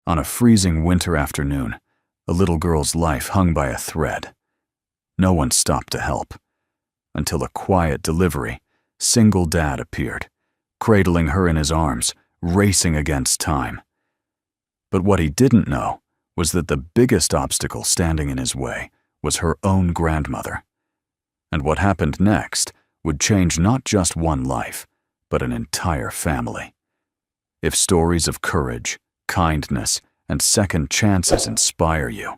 On a freezing winter afternoon, a little girl's life hung by a thread. No one stopped to help. Until a quiet delivery, single dad appeared, cradling her in his arms, racing against time. But what he didn't know was that the biggest obstacle standing in his way was her own grandmother. And what happened next would change not just one life, but an entire family. If stories of courage, kindness, and second chances inspire you,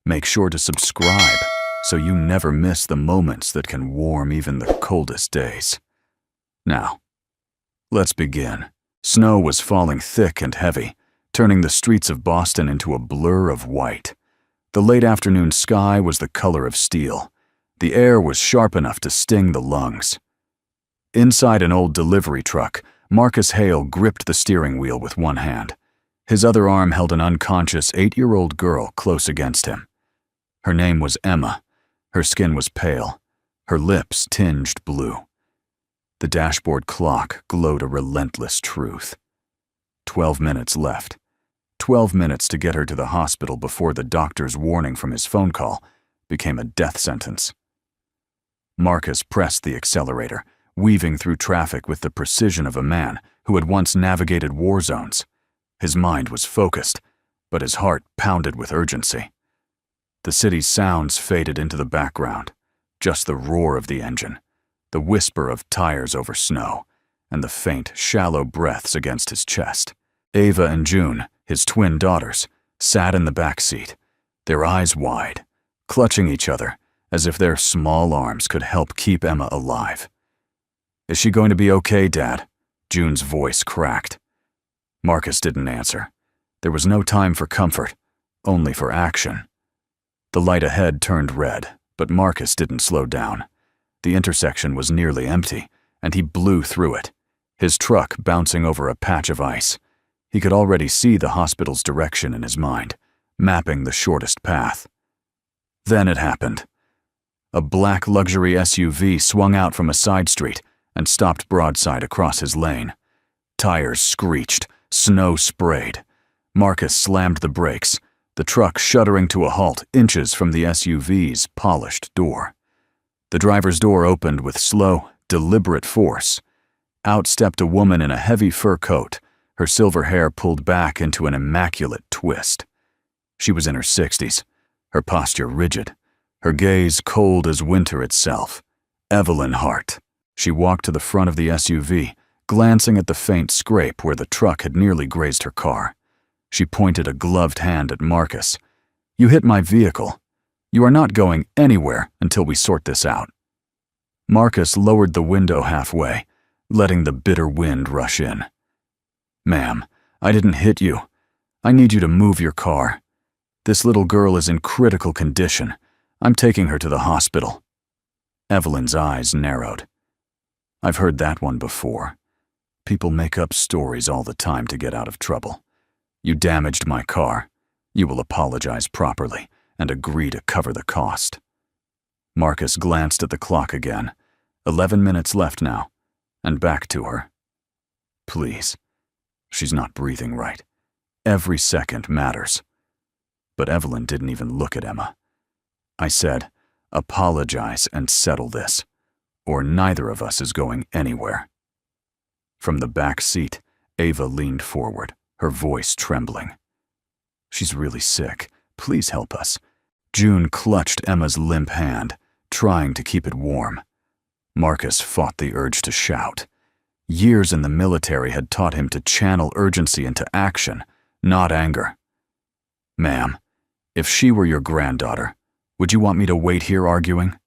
make sure to subscribe so you never miss the moments that can warm even the coldest days. Now, let's begin. Snow was falling thick and heavy, turning the streets of Boston into a blur of white. The late afternoon sky was the color of steel. The air was sharp enough to sting the lungs. Inside an old delivery truck, Marcus Hale gripped the steering wheel with one hand. His other arm held an unconscious 8-year-old girl close against him. Her name was Emma. Her skin was pale, her lips tinged blue. The dashboard clock glowed a relentless truth. 12 minutes left. 12 minutes to get her to the hospital before the doctor's warning from his phone call became a death sentence. Marcus pressed the accelerator, weaving through traffic with the precision of a man who had once navigated war zones. His mind was focused, but his heart pounded with urgency. The city's sounds faded into the background, just the roar of the engine, the whisper of tires over snow, and the faint, shallow breaths against his chest. Ava and June, his twin daughters, sat in the back seat, their eyes wide, clutching each other as if their small arms could help keep Emma alive. "Is she going to be okay, Dad?" June's voice cracked. Marcus didn't answer. There was no time for comfort, only for action. The light ahead turned red, but Marcus didn't slow down. The intersection was nearly empty, and he blew through it, his truck bouncing over a patch of ice. He could already see the hospital's direction in his mind, mapping the shortest path. Then it happened. A black luxury SUV swung out from a side street and stopped broadside across his lane. Tires screeched, snow sprayed. Marcus slammed the brakes, the truck shuddering to a halt inches from the SUV's polished door. The driver's door opened with slow, deliberate force. Out stepped a woman in a heavy fur coat, her silver hair pulled back into an immaculate twist. She was in her 60s, her posture rigid, her gaze cold as winter itself. Evelyn Hart. She walked to the front of the SUV, glancing at the faint scrape where the truck had nearly grazed her car. She pointed a gloved hand at Marcus. "You hit my vehicle. You are not going anywhere until we sort this out." Marcus lowered the window halfway, letting the bitter wind rush in. "Ma'am, I didn't hit you. I need you to move your car. This little girl is in critical condition. I'm taking her to the hospital." Evelyn's eyes narrowed. "I've heard that one before. People make up stories all the time to get out of trouble. You damaged my car. You will apologize properly and agree to cover the cost." Marcus glanced at the clock again. 11 minutes left now, and back to her. "Please. She's not breathing right. Every second matters." But Evelyn didn't even look at Emma. I said, "Apologize and settle this, or neither of us is going anywhere." From the back seat, Ava leaned forward, her voice trembling. "She's really sick. Please help us." June clutched Emma's limp hand, trying to keep it warm. Marcus fought the urge to shout. Years in the military had taught him to channel urgency into action, not anger. "Ma'am, if she were your granddaughter, would you want me to wait here arguing?"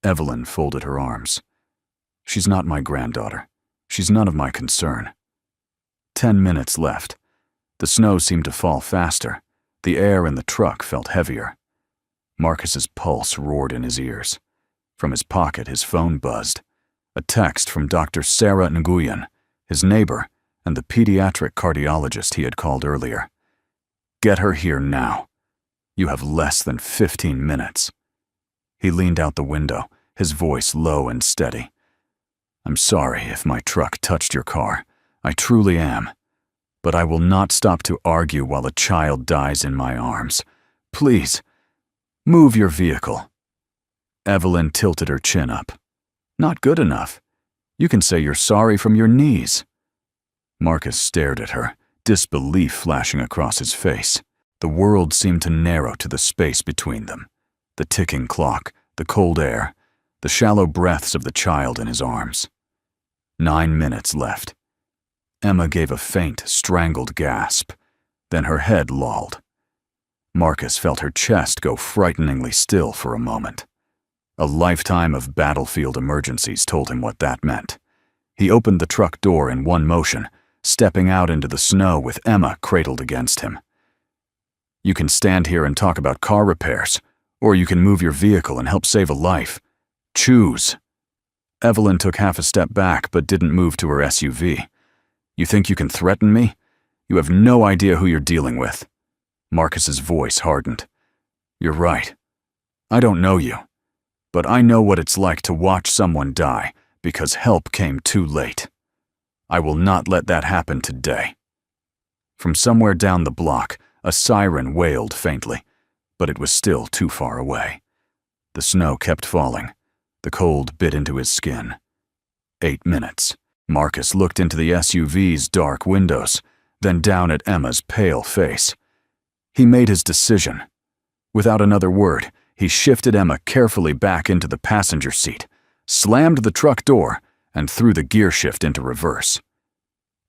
Evelyn folded her arms. "She's not my granddaughter. She's none of my concern." 10 minutes left. The snow seemed to fall faster. The air in the truck felt heavier. Marcus's pulse roared in his ears. From his pocket, his phone buzzed. A text from Dr. Sarah Nguyen, his neighbor, and the pediatric cardiologist he had called earlier. "Get her here now. You have less than 15 minutes." He leaned out the window, his voice low and steady. "I'm sorry if my truck touched your car. I truly am. but I will not stop to argue while a child dies in my arms. Please, move your vehicle." Evelyn tilted her chin up. "Not good enough. You can say you're sorry from your knees." Marcus stared at her, disbelief flashing across his face. The world seemed to narrow to the space between them. The ticking clock, the cold air, the shallow breaths of the child in his arms. 9 minutes left. Emma gave a faint, strangled gasp. Then her head lolled. Marcus felt her chest go frighteningly still for a moment. A lifetime of battlefield emergencies told him what that meant. He opened the truck door in one motion, stepping out into the snow with Emma cradled against him. "You can stand here and talk about car repairs, or you can move your vehicle and help save a life. Choose." Evelyn took half a step back but didn't move to her SUV. "You think you can threaten me? You have no idea who you're dealing with." Marcus's voice hardened. "You're right. I don't know you, but I know what it's like to watch someone die because help came too late. I will not let that happen today." From somewhere down the block, a siren wailed faintly, but it was still too far away. The snow kept falling. The cold bit into his skin. 8 minutes. Marcus looked into the SUV's dark windows, then down at Emma's pale face. He made his decision. Without another word, he shifted Emma carefully back into the passenger seat, slammed the truck door, and threw the gear shift into reverse.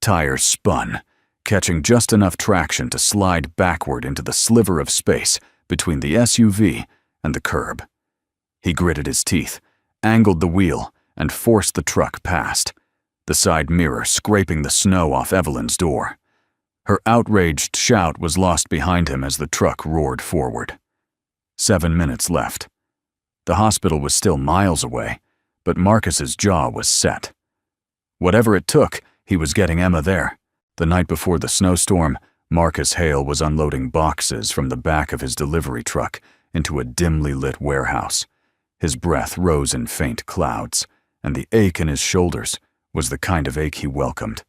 Tires spun, catching just enough traction to slide backward into the sliver of space between the SUV and the curb. He gritted his teeth, angled the wheel, and forced the truck past, the side mirror scraping the snow off Evelyn's door. Her outraged shout was lost behind him as the truck roared forward. 7 minutes left. The hospital was still miles away, but Marcus's jaw was set. Whatever it took, he was getting Emma there. The night before the snowstorm, Marcus Hale was unloading boxes from the back of his delivery truck into a dimly lit warehouse. His breath rose in faint clouds, and the ache in his shoulders was the kind of ache he welcomed.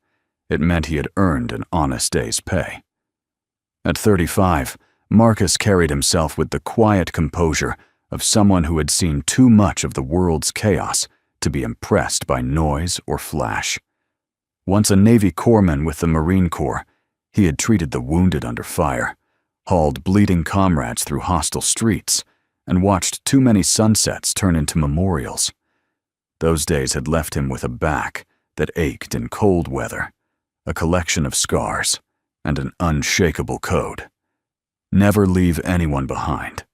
It meant he had earned an honest day's pay. At 35, Marcus carried himself with the quiet composure of someone who had seen too much of the world's chaos to be impressed by noise or flash. Once a Navy corpsman with the Marine Corps, he had treated the wounded under fire, hauled bleeding comrades through hostile streets, and watched too many sunsets turn into memorials. Those days had left him with a back that ached in cold weather, a collection of scars, and an unshakable code. Never leave anyone behind.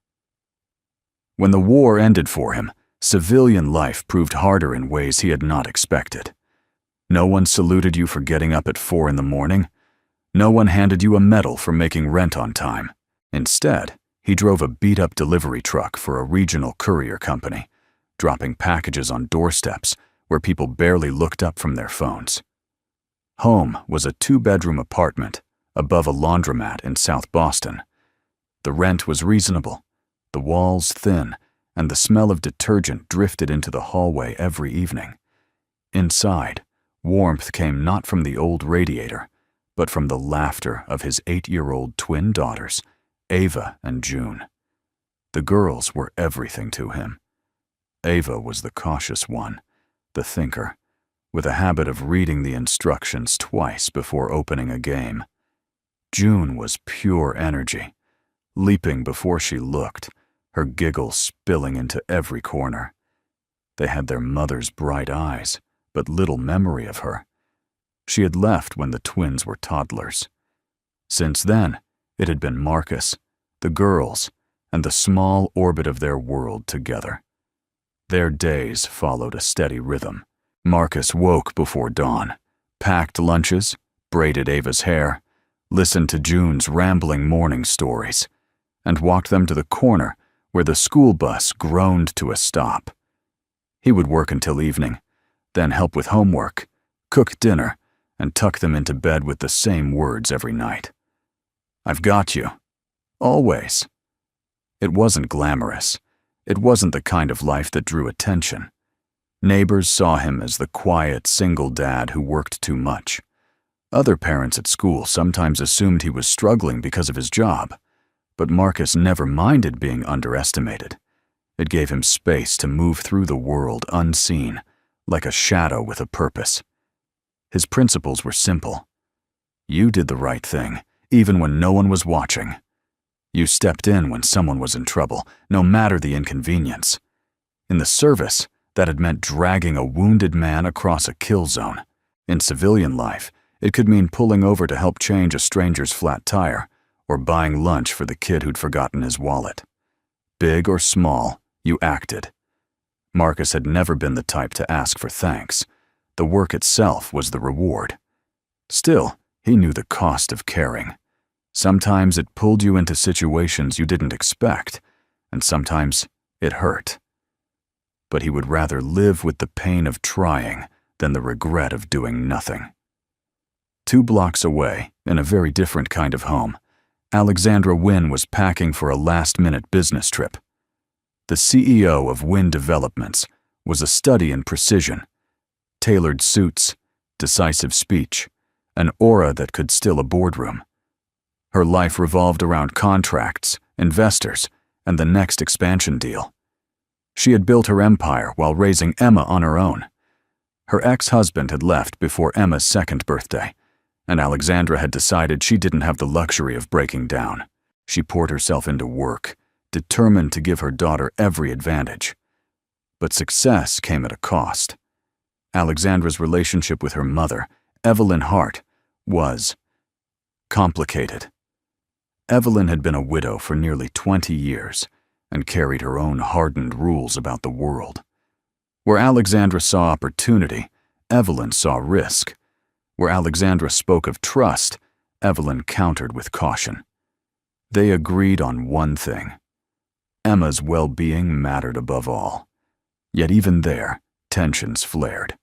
When the war ended for him, civilian life proved harder in ways he had not expected. No one saluted you for getting up at 4 a.m. No one handed you a medal for making rent on time. Instead, he drove a beat-up delivery truck for a regional courier company, dropping packages on doorsteps where people barely looked up from their phones. Home was a 2-bedroom apartment above a laundromat in South Boston. The rent was reasonable, the walls thin, and the smell of detergent drifted into the hallway every evening. Inside, warmth came not from the old radiator, but from the laughter of his 8-year-old twin daughters, Ava and June. The girls were everything to him. Ava was the cautious one, the thinker, with a habit of reading the instructions twice before opening a game. June was pure energy, leaping before she looked, her giggles spilling into every corner. They had their mother's bright eyes, but little memory of her. She had left when the twins were toddlers. Since then, it had been Marcus, the girls, and the small orbit of their world together. Their days followed a steady rhythm. Marcus woke before dawn, packed lunches, braided Ava's hair, listened to June's rambling morning stories, and walked them to the corner where the school bus groaned to a stop. He would work until evening, then help with homework, cook dinner, and tuck them into bed with the same words every night. "I've got you. Always." It wasn't glamorous. It wasn't the kind of life that drew attention. Neighbors saw him as the quiet, single dad who worked too much. Other parents at school sometimes assumed he was struggling because of his job, but Marcus never minded being underestimated. It gave him space to move through the world unseen, like a shadow with a purpose. His principles were simple. You did the right thing, even when no one was watching. You stepped in when someone was in trouble, no matter the inconvenience. In the service, that had meant dragging a wounded man across a kill zone. In civilian life, it could mean pulling over to help change a stranger's flat tire, or buying lunch for the kid who'd forgotten his wallet. Big or small, you acted. Marcus had never been the type to ask for thanks. The work itself was the reward. Still, he knew the cost of caring. Sometimes it pulled you into situations you didn't expect, and sometimes it hurt. But he would rather live with the pain of trying than the regret of doing nothing. 2 blocks away, in a very different kind of home, Alexandra Wynne was packing for a last-minute business trip. The CEO of Wynne Developments was a study in precision, tailored suits, decisive speech, an aura that could still a boardroom. Her life revolved around contracts, investors, and the next expansion deal. She had built her empire while raising Emma on her own. Her ex-husband had left before Emma's 2nd birthday, and Alexandra had decided she didn't have the luxury of breaking down. She poured herself into work, determined to give her daughter every advantage. But success came at a cost. Alexandra's relationship with her mother, Evelyn Hart, was complicated. Evelyn had been a widow for nearly 20 years and carried her own hardened rules about the world. Where Alexandra saw opportunity, Evelyn saw risk. Where Alexandra spoke of trust, Evelyn countered with caution. They agreed on one thing. Emma's well-being mattered above all. Yet even there, tensions flared.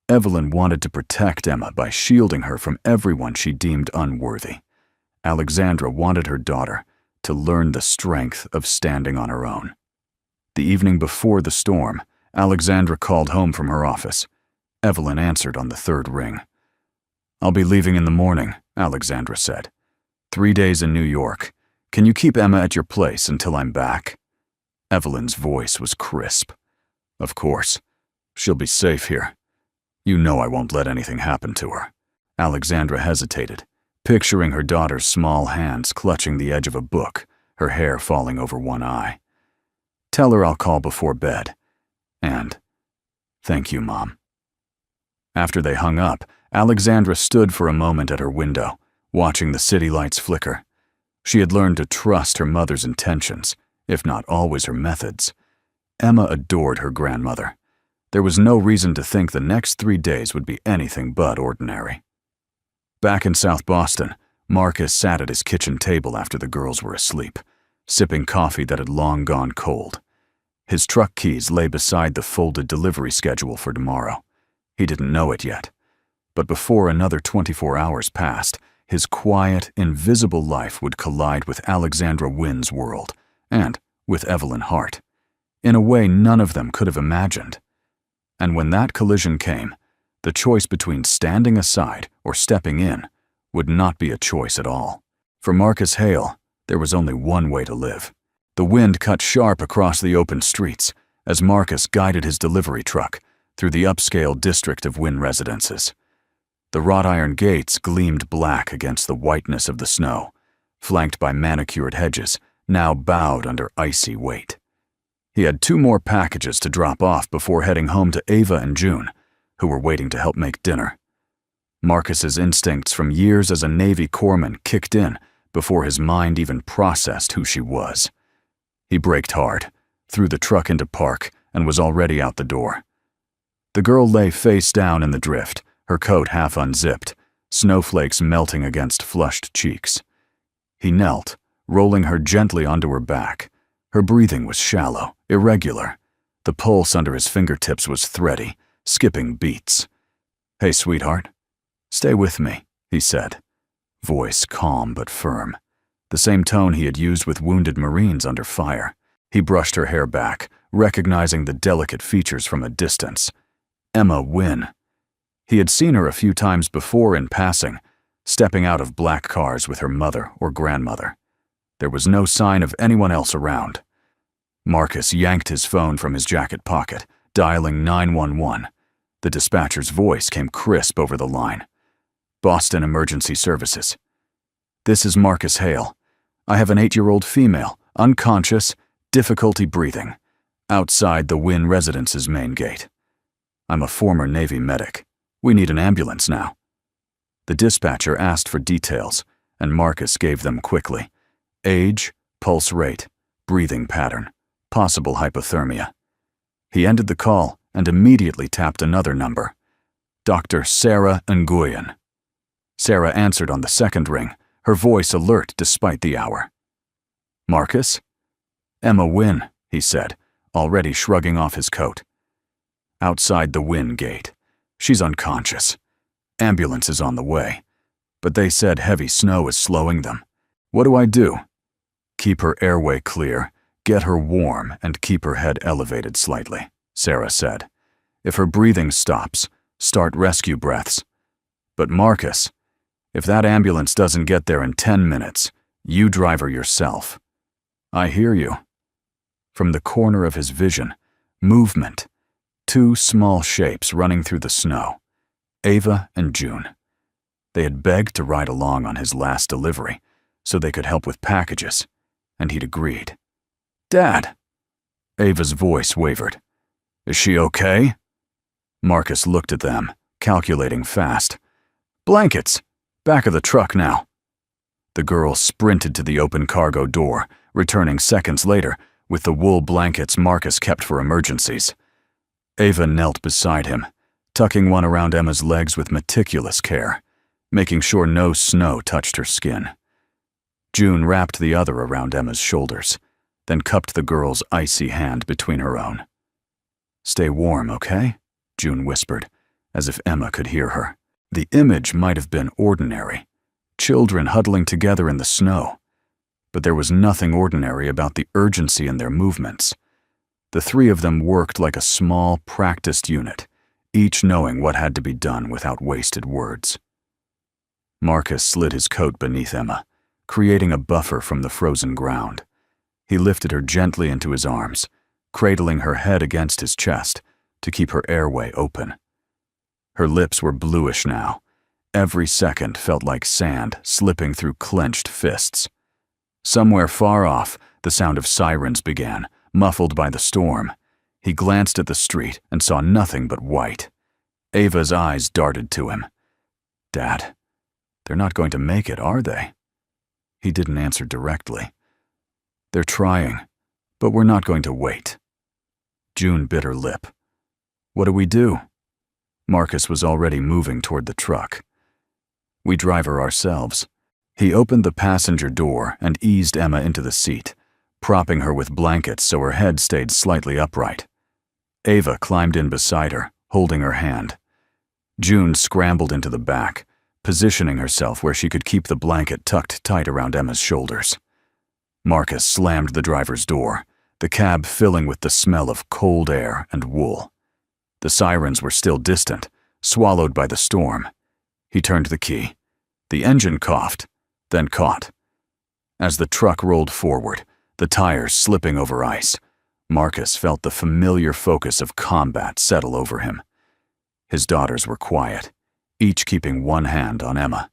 Evelyn wanted to protect Emma by shielding her from everyone she deemed unworthy. Alexandra wanted her daughter to learn the strength of standing on her own. The evening before the storm, Alexandra called home from her office. Evelyn answered on the 3rd ring. "I'll be leaving in the morning," Alexandra said. 3 days in New York. Can you keep Emma at your place until I'm back?" Evelyn's voice was crisp. "Of course. She'll be safe here. You know I won't let anything happen to her." Alexandra hesitated, picturing her daughter's small hands clutching the edge of a book, her hair falling over one eye. "Tell her I'll call before bed. And thank you, Mom." After they hung up, Alexandra stood for a moment at her window, watching the city lights flicker. She had learned to trust her mother's intentions, if not always her methods. Emma adored her grandmother. There was no reason to think the next 3 days would be anything but ordinary. Back in South Boston, Marcus sat at his kitchen table after the girls were asleep, sipping coffee that had long gone cold. His truck keys lay beside the folded delivery schedule for tomorrow. He didn't know it yet. But before another 24 hours passed, his quiet, invisible life would collide with Alexandra Wynne's world, and with Evelyn Hart, in a way none of them could have imagined. And when that collision came, the choice between standing aside or stepping in would not be a choice at all. For Marcus Hale, there was only one way to live. The wind cut sharp across the open streets as Marcus guided his delivery truck through the upscale district of Wynne residences. The wrought iron gates gleamed black against the whiteness of the snow, flanked by manicured hedges, now bowed under icy weight. He had 2 more packages to drop off before heading home to Ava and June, who were waiting to help make dinner. Marcus's instincts from years as a Navy corpsman kicked in before his mind even processed who she was. He braked hard, threw the truck into park, and was already out the door. The girl lay face down in the drift, her coat half unzipped, snowflakes melting against flushed cheeks. He knelt, rolling her gently onto her back. Her breathing was shallow, irregular. The pulse under his fingertips was thready, skipping beats. "Hey, sweetheart. Stay with me," he said, voice calm but firm, the same tone he had used with wounded Marines under fire. He brushed her hair back, recognizing the delicate features from a distance. Emma Wynne. He had seen her a few times before in passing, stepping out of black cars with her mother or grandmother. There was no sign of anyone else around. Marcus yanked his phone from his jacket pocket, dialing 911. The dispatcher's voice came crisp over the line. Boston Emergency Services. This is Marcus Hale. I have an 8-year-old female, unconscious, difficulty breathing, outside the Wynn Residence's main gate. I'm a former Navy medic. We need an ambulance now. The dispatcher asked for details, and Marcus gave them quickly. Age, pulse rate, breathing pattern, possible hypothermia. He ended the call and immediately tapped another number. Dr. Sarah Nguyen. Sarah answered on the second ring, her voice alert despite the hour. Marcus? Emma Wynn, he said, already shrugging off his coat. Outside the Wynn gate. She's unconscious. Ambulance is on the way, but they said heavy snow is slowing them. What do I do? Keep her airway clear, get her warm, and keep her head elevated slightly, Sarah said. If her breathing stops, start rescue breaths. But Marcus, if that ambulance doesn't get there in 10 minutes, you drive her yourself. I hear you. From the corner of his vision, movement. 2 small shapes running through the snow. Ava and June. They had begged to ride along on his last delivery, so they could help with packages, and he'd agreed. Dad! Ava's voice wavered. Is she okay? Marcus looked at them, calculating fast. Blankets! Back of the truck now. The girl sprinted to the open cargo door, returning seconds later with the wool blankets Marcus kept for emergencies. Ava knelt beside him, tucking one around Emma's legs with meticulous care, making sure no snow touched her skin. June wrapped the other around Emma's shoulders, then cupped the girl's icy hand between her own. Stay warm, okay? June whispered, as if Emma could hear her. The image might have been ordinary, children huddling together in the snow, but there was nothing ordinary about the urgency in their movements. The 3 of them worked like a small, practiced unit, each knowing what had to be done without wasted words. Marcus slid his coat beneath Emma, creating a buffer from the frozen ground. He lifted her gently into his arms, cradling her head against his chest to keep her airway open. Her lips were bluish now. Every second felt like sand slipping through clenched fists. Somewhere far off, the sound of sirens began, muffled by the storm. He glanced at the street and saw nothing but white. Ava's eyes darted to him. Dad, they're not going to make it, are they? He didn't answer directly. They're trying, but we're not going to wait. June bit her lip. What do we do? Marcus was already moving toward the truck. We drive her ourselves. He opened the passenger door and eased Emma into the seat, propping her with blankets so her head stayed slightly upright. Ava climbed in beside her, holding her hand. June scrambled into the back, positioning herself where she could keep the blanket tucked tight around Emma's shoulders. Marcus slammed the driver's door, the cab filling with the smell of cold air and wool. The sirens were still distant, swallowed by the storm. He turned the key. The engine coughed, then caught. As the truck rolled forward, the tires slipping over ice, Marcus felt the familiar focus of combat settle over him. His daughters were quiet, each keeping one hand on Emma.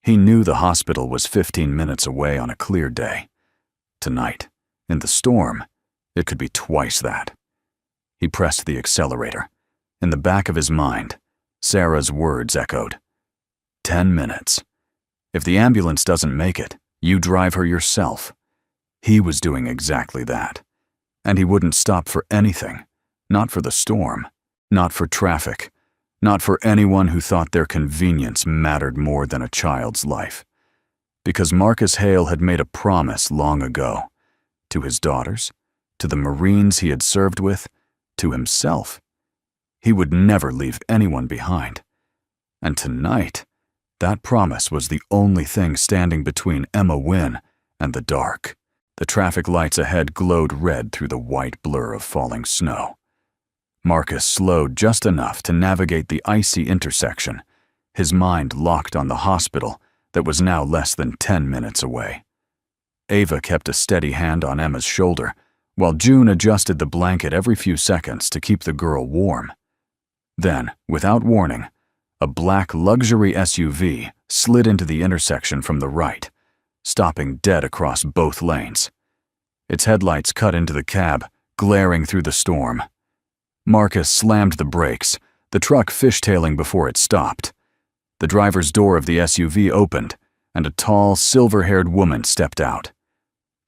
He knew the hospital was 15 minutes away on a clear day. Tonight, in the storm, it could be twice that. He pressed the accelerator. In the back of his mind, Sarah's words echoed. 10 minutes. If the ambulance doesn't make it, you drive her yourself. He was doing exactly that. And he wouldn't stop for anything. Not for the storm. Not for traffic. Not for anyone who thought their convenience mattered more than a child's life. Because Marcus Hale had made a promise long ago. To his daughters, to the Marines he had served with, to himself. He would never leave anyone behind. And tonight, that promise was the only thing standing between Emma Wynn and the dark. The traffic lights ahead glowed red through the white blur of falling snow. Marcus slowed just enough to navigate the icy intersection, his mind locked on the hospital that was now less than 10 minutes away. Ava kept a steady hand on Emma's shoulder, while June adjusted the blanket every few seconds to keep the girl warm. Then, without warning, a black luxury SUV slid into the intersection from the right, stopping dead across both lanes. Its headlights cut into the cab, glaring through the storm. Marcus slammed the brakes, the truck fishtailing before it stopped. The driver's door of the SUV opened, and a tall, silver-haired woman stepped out.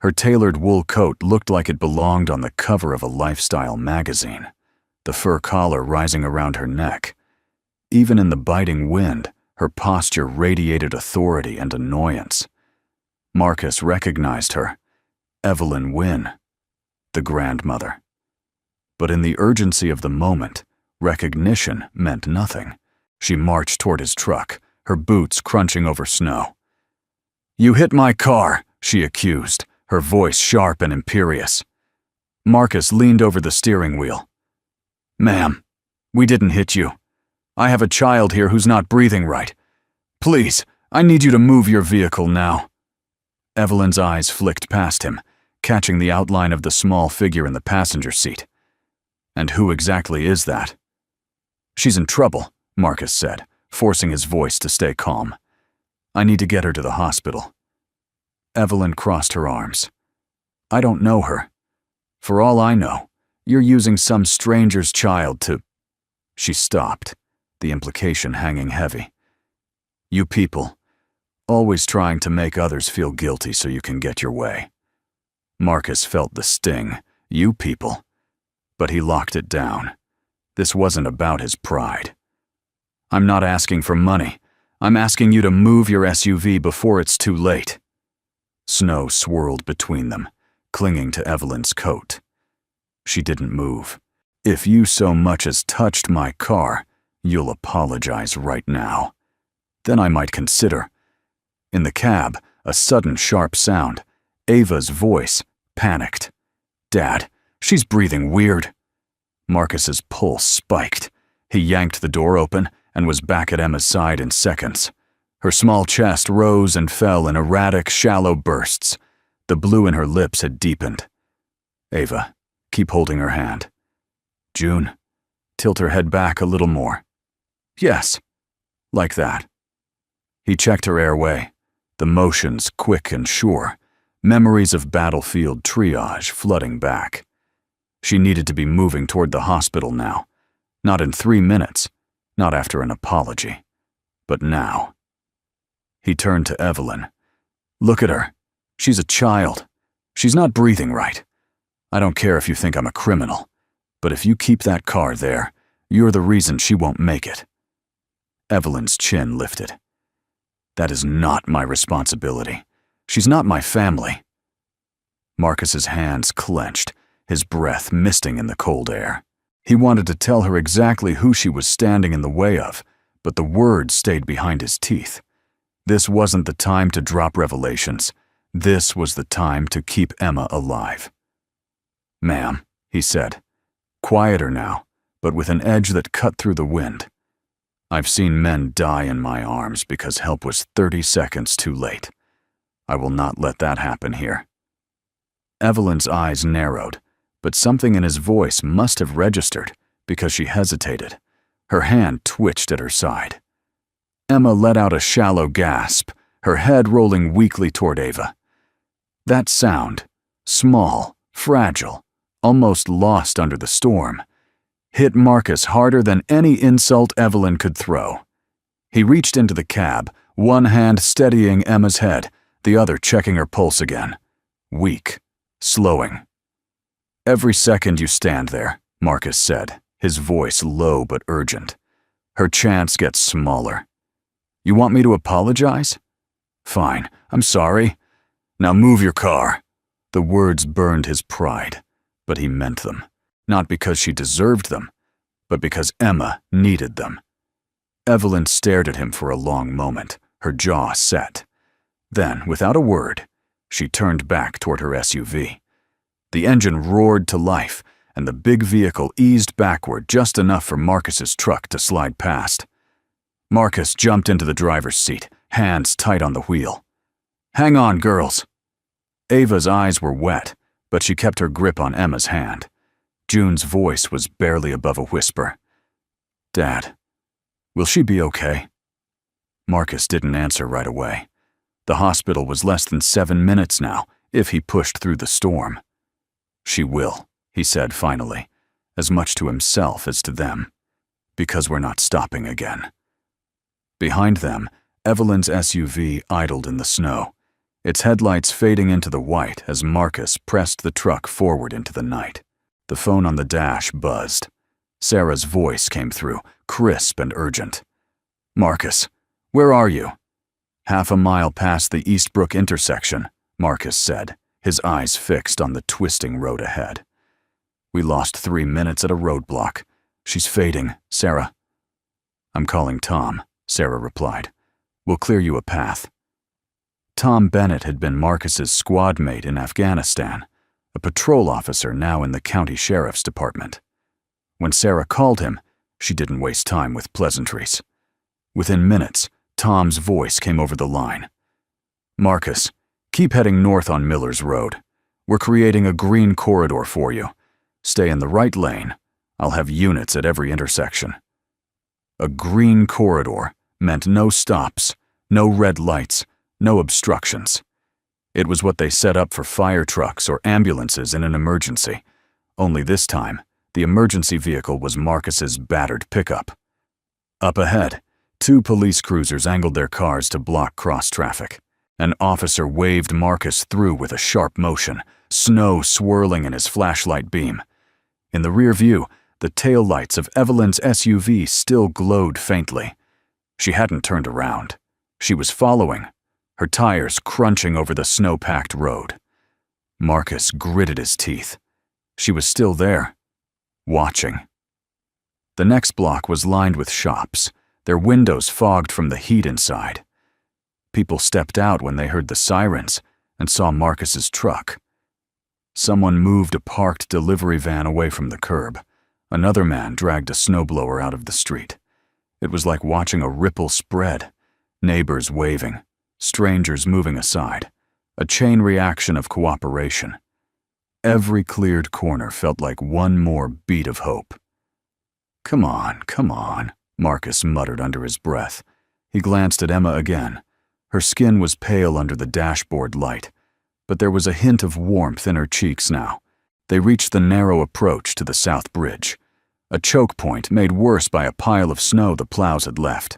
Her tailored wool coat looked like it belonged on the cover of a lifestyle magazine, the fur collar rising around her neck. Even in the biting wind, her posture radiated authority and annoyance. Marcus recognized her. Evelyn Wynne, the grandmother. But in the urgency of the moment, recognition meant nothing. She marched toward his truck, her boots crunching over snow. "You hit my car," she accused, her voice sharp and imperious. Marcus leaned over the steering wheel. "Ma'am, we didn't hit you. I have a child here who's not breathing right. Please, I need you to move your vehicle now." Evelyn's eyes flicked past him, catching the outline of the small figure in the passenger seat. "And who exactly is that?" "She's in trouble," Marcus said, forcing his voice to stay calm. "I need to get her to the hospital." Evelyn crossed her arms. "I don't know her. For all I know, you're using some stranger's child to—" She stopped, the implication hanging heavy. "You people, always trying to make others feel guilty so you can get your way." Marcus felt the sting, "you people," but he locked it down. This wasn't about his pride. "I'm not asking for money. I'm asking you to move your SUV before it's too late." Snow swirled between them, clinging to Evelyn's coat. She didn't move. "If you so much as touched my car, you'll apologize right now. Then I might consider." In the cab, a sudden sharp sound. Ava's voice, panicked. "Dad, she's breathing weird." Marcus's pulse spiked. He yanked the door open and was back at Emma's side in seconds. Her small chest rose and fell in erratic, shallow bursts. The blue in her lips had deepened. "Ava, keep holding her hand." "June, tilt her head back a little more." "Yes, like that." He checked her airway, the motions quick and sure, memories of battlefield triage flooding back. She needed to be moving toward the hospital now. Not in 3 minutes, not after an apology, but now. He turned to Evelyn. "Look at her. She's a child. She's not breathing right. I don't care if you think I'm a criminal, but if you keep that car there, you're the reason she won't make it." Evelyn's chin lifted. "That is not my responsibility. She's not my family." Marcus's hands clenched, his breath misting in the cold air. He wanted to tell her exactly who she was standing in the way of, but the words stayed behind his teeth. This wasn't the time to drop revelations. This was the time to keep Emma alive. "Ma'am," he said, quieter now, but with an edge that cut through the wind. "I've seen men die in my arms because help was 30 seconds too late. I will not let that happen here." Evelyn's eyes narrowed, but something in his voice must have registered because she hesitated. Her hand twitched at her side. Emma let out a shallow gasp, her head rolling weakly toward Ava. That sound, small, fragile, almost lost under the storm, hit Marcus harder than any insult Evelyn could throw. He reached into the cab, one hand steadying Emma's head, the other checking her pulse again. Weak, slowing. "Every second you stand there," Marcus said, his voice low but urgent, "her chance gets smaller. You want me to apologize? Fine, I'm sorry. Now move your car." The words burned his pride, but he meant them. Not because she deserved them, but because Emma needed them. Evelyn stared at him for a long moment, her jaw set. Then, without a word, she turned back toward her SUV. The engine roared to life, and the big vehicle eased backward just enough for Marcus's truck to slide past. Marcus jumped into the driver's seat, hands tight on the wheel. "Hang on, girls." Ava's eyes were wet, but she kept her grip on Emma's hand. June's voice was barely above a whisper. "Dad, will she be okay?" Marcus didn't answer right away. The hospital was less than 7 minutes now, if he pushed through the storm. "She will," he said finally, as much to himself as to them, "because we're not stopping again." Behind them, Evelyn's SUV idled in the snow, its headlights fading into the white as Marcus pressed the truck forward into the night. The phone on the dash buzzed. Sarah's voice came through, crisp and urgent. "Marcus, where are you?" "Half a mile past the Eastbrook intersection," Marcus said, his eyes fixed on the twisting road ahead. "We lost 3 minutes at a roadblock. She's fading, Sarah." "I'm calling Tom," Sarah replied. "We'll clear you a path." Tom Bennett had been Marcus's squad mate in Afghanistan, a patrol officer now in the county sheriff's department. When Sarah called him, she didn't waste time with pleasantries. Within minutes, Tom's voice came over the line. "Marcus, keep heading north on Miller's Road. We're creating a green corridor for you. Stay in the right lane. I'll have units at every intersection." A green corridor meant no stops, no red lights, no obstructions. It was what they set up for fire trucks or ambulances in an emergency. Only this time, the emergency vehicle was Marcus's battered pickup. Up ahead, 2 police cruisers angled their cars to block cross-traffic. An officer waved Marcus through with a sharp motion, snow swirling in his flashlight beam. In the rear view, the taillights of Evelyn's SUV still glowed faintly. She hadn't turned around. She was following, her tires crunching over the snow-packed road. Marcus gritted his teeth. She was still there, watching. The next block was lined with shops, their windows fogged from the heat inside. People stepped out when they heard the sirens and saw Marcus's truck. Someone moved a parked delivery van away from the curb. Another man dragged a snowblower out of the street. It was like watching a ripple spread, neighbors waving, strangers moving aside, a chain reaction of cooperation. Every cleared corner felt like one more beat of hope. Come on," Marcus muttered under his breath. He glanced at Emma again. Her skin was pale under the dashboard light, but there was a hint of warmth in her cheeks now. They reached the narrow approach to the South Bridge, a choke point made worse by a pile of snow the plows had left.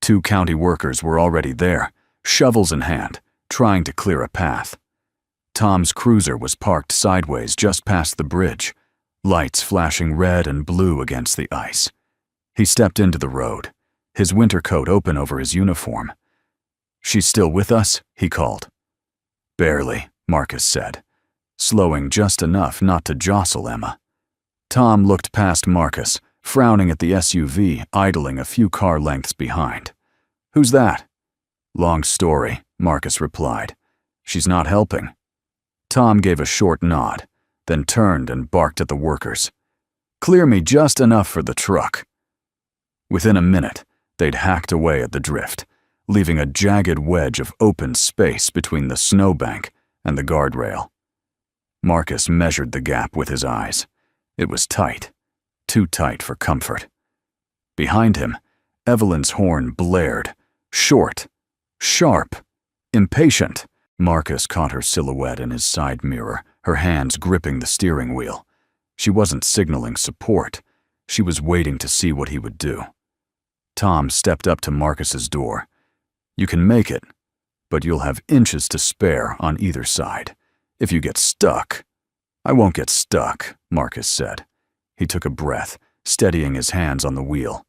2 county workers were already there, shovels in hand, trying to clear a path. Tom's cruiser was parked sideways just past the bridge, lights flashing red and blue against the ice. He stepped into the road, his winter coat open over his uniform. "She's still with us?" he called. "Barely," Marcus said, slowing just enough not to jostle Emma. Tom looked past Marcus, frowning at the SUV idling a few car lengths behind. "Who's that?" "Long story," Marcus replied. "She's not helping." Tom gave a short nod, then turned and barked at the workers. "Clear me just enough for the truck." Within a minute, they'd hacked away at the drift, leaving a jagged wedge of open space between the snowbank and the guardrail. Marcus measured the gap with his eyes. It was tight, too tight for comfort. Behind him, Evelyn's horn blared, short, sharp, impatient. Marcus caught her silhouette in his side mirror, her hands gripping the steering wheel. She wasn't signaling support. She was waiting to see what he would do. Tom stepped up to Marcus's door. "You can make it, but you'll have inches to spare on either side. If you get stuck—" "I won't get stuck," Marcus said. He took a breath, steadying his hands on the wheel.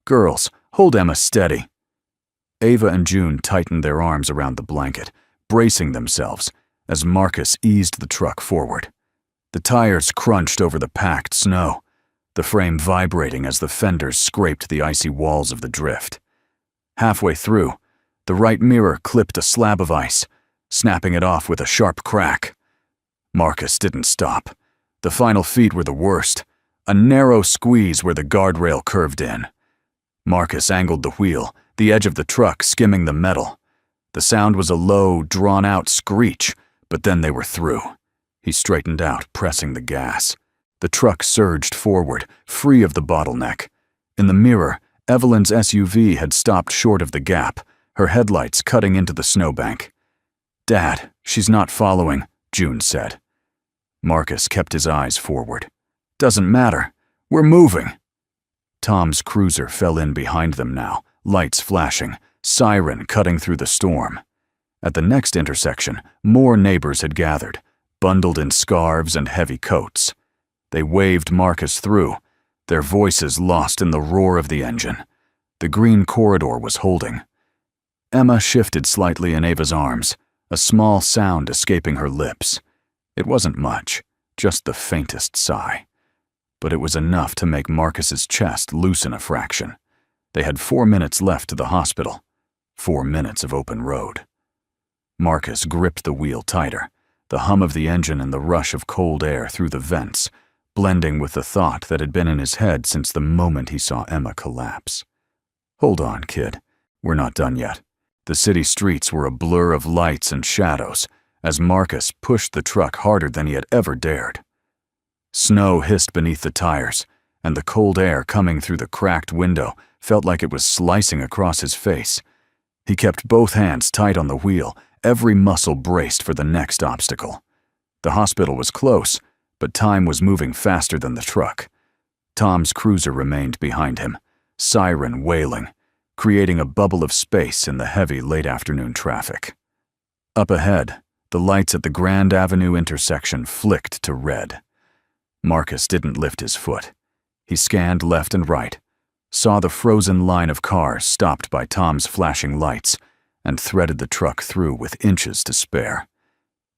"Girls, hold Emma steady." Ava and June tightened their arms around the blanket, bracing themselves as Marcus eased the truck forward. The tires crunched over the packed snow, the frame vibrating as the fenders scraped the icy walls of the drift. Halfway through, the right mirror clipped a slab of ice, snapping it off with a sharp crack. Marcus didn't stop. The final feet were the worst, a narrow squeeze where the guardrail curved in. Marcus angled the wheel, the edge of the truck skimming the metal. The sound was a low, drawn-out screech, but then they were through. He straightened out, pressing the gas. The truck surged forward, free of the bottleneck. In the mirror, Evelyn's SUV had stopped short of the gap, her headlights cutting into the snowbank. "Dad, she's not following," June said. Marcus kept his eyes forward. "Doesn't matter. We're moving." Tom's cruiser fell in behind them now, lights flashing, siren cutting through the storm. At the next intersection, more neighbors had gathered, bundled in scarves and heavy coats. They waved Marcus through, their voices lost in the roar of the engine. The green corridor was holding. Emma shifted slightly in Ava's arms, a small sound escaping her lips. It wasn't much, just the faintest sigh. But it was enough to make Marcus's chest loosen a fraction. They had 4 minutes left to the hospital. 4 minutes of open road. Marcus gripped the wheel tighter, the hum of the engine and the rush of cold air through the vents, blending with the thought that had been in his head since the moment he saw Emma collapse. "Hold on, kid. We're not done yet." The city streets were a blur of lights and shadows as Marcus pushed the truck harder than he had ever dared. Snow hissed beneath the tires, and the cold air coming through the cracked window felt like it was slicing across his face. He kept both hands tight on the wheel, every muscle braced for the next obstacle. The hospital was close, but time was moving faster than the truck. Tom's cruiser remained behind him, siren wailing, creating a bubble of space in the heavy late-afternoon traffic. Up ahead, the lights at the Grand Avenue intersection flicked to red. Marcus didn't lift his foot. He scanned left and right, saw the frozen line of cars stopped by Tom's flashing lights, and threaded the truck through with inches to spare.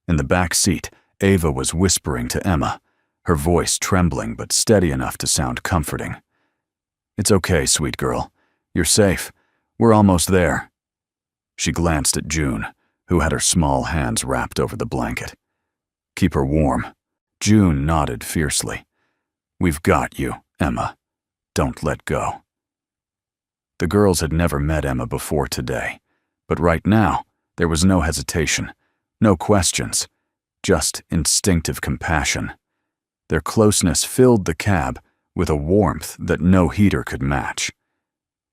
In the back seat, Ava was whispering to Emma, her voice trembling but steady enough to sound comforting. "It's okay, sweet girl. You're safe. We're almost there." She glanced at June, who had her small hands wrapped over the blanket. "Keep her warm." June nodded fiercely. "We've got you, Emma. Don't let go." The girls had never met Emma before today, but right now there was no hesitation, no questions, just instinctive compassion. Their closeness filled the cab with a warmth that no heater could match.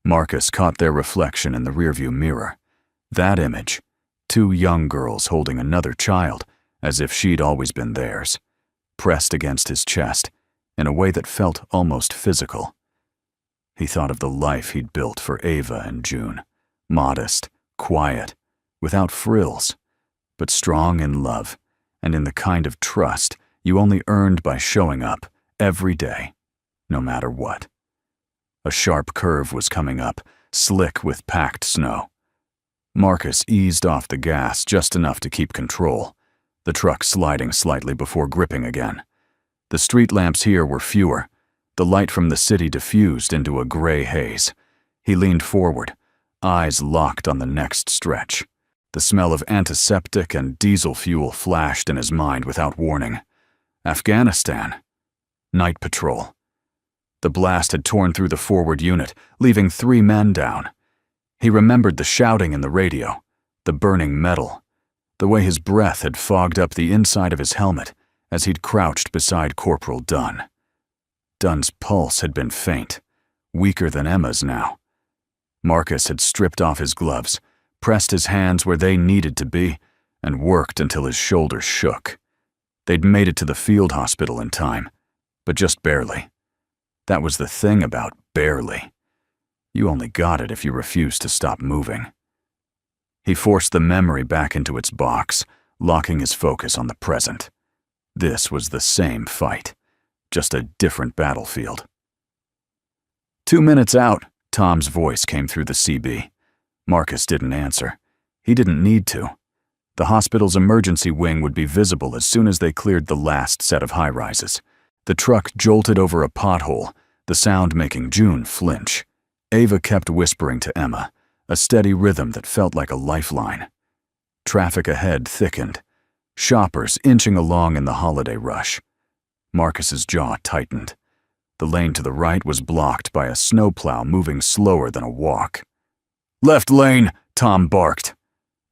Marcus caught their reflection in the rearview mirror. That image, 2 young girls holding another child as if she'd always been theirs, pressed against his chest in a way that felt almost physical. He thought of the life he'd built for Ava and June, modest, quiet, without frills, but strong in love and in the kind of trust you only earned by showing up every day, no matter what. A sharp curve was coming up, slick with packed snow. Marcus eased off the gas just enough to keep control, the truck sliding slightly before gripping again. The street lamps here were fewer, the light from the city diffused into a gray haze. He leaned forward, eyes locked on the next stretch. The smell of antiseptic and diesel fuel flashed in his mind without warning. Afghanistan. Night patrol. The blast had torn through the forward unit, leaving 3 men down. He remembered the shouting in the radio, the burning metal, the way his breath had fogged up the inside of his helmet as he'd crouched beside Corporal Dunn. Dunn's pulse had been faint, weaker than Emma's now. Marcus had stripped off his gloves, pressed his hands where they needed to be, and worked until his shoulders shook. They'd made it to the field hospital in time, but just barely. That was the thing about barely. You only got it if you refused to stop moving. He forced the memory back into its box, locking his focus on the present. This was the same fight, just a different battlefield. 2 minutes out, Tom's voice came through the CB. Marcus didn't answer. He didn't need to. The hospital's emergency wing would be visible as soon as they cleared the last set of high-rises. The truck jolted over a pothole, the sound making June flinch. Ava kept whispering to Emma, a steady rhythm that felt like a lifeline. Traffic ahead thickened, shoppers inching along in the holiday rush. Marcus's jaw tightened. The lane to the right was blocked by a snowplow moving slower than a walk. "Left lane!" Tom barked.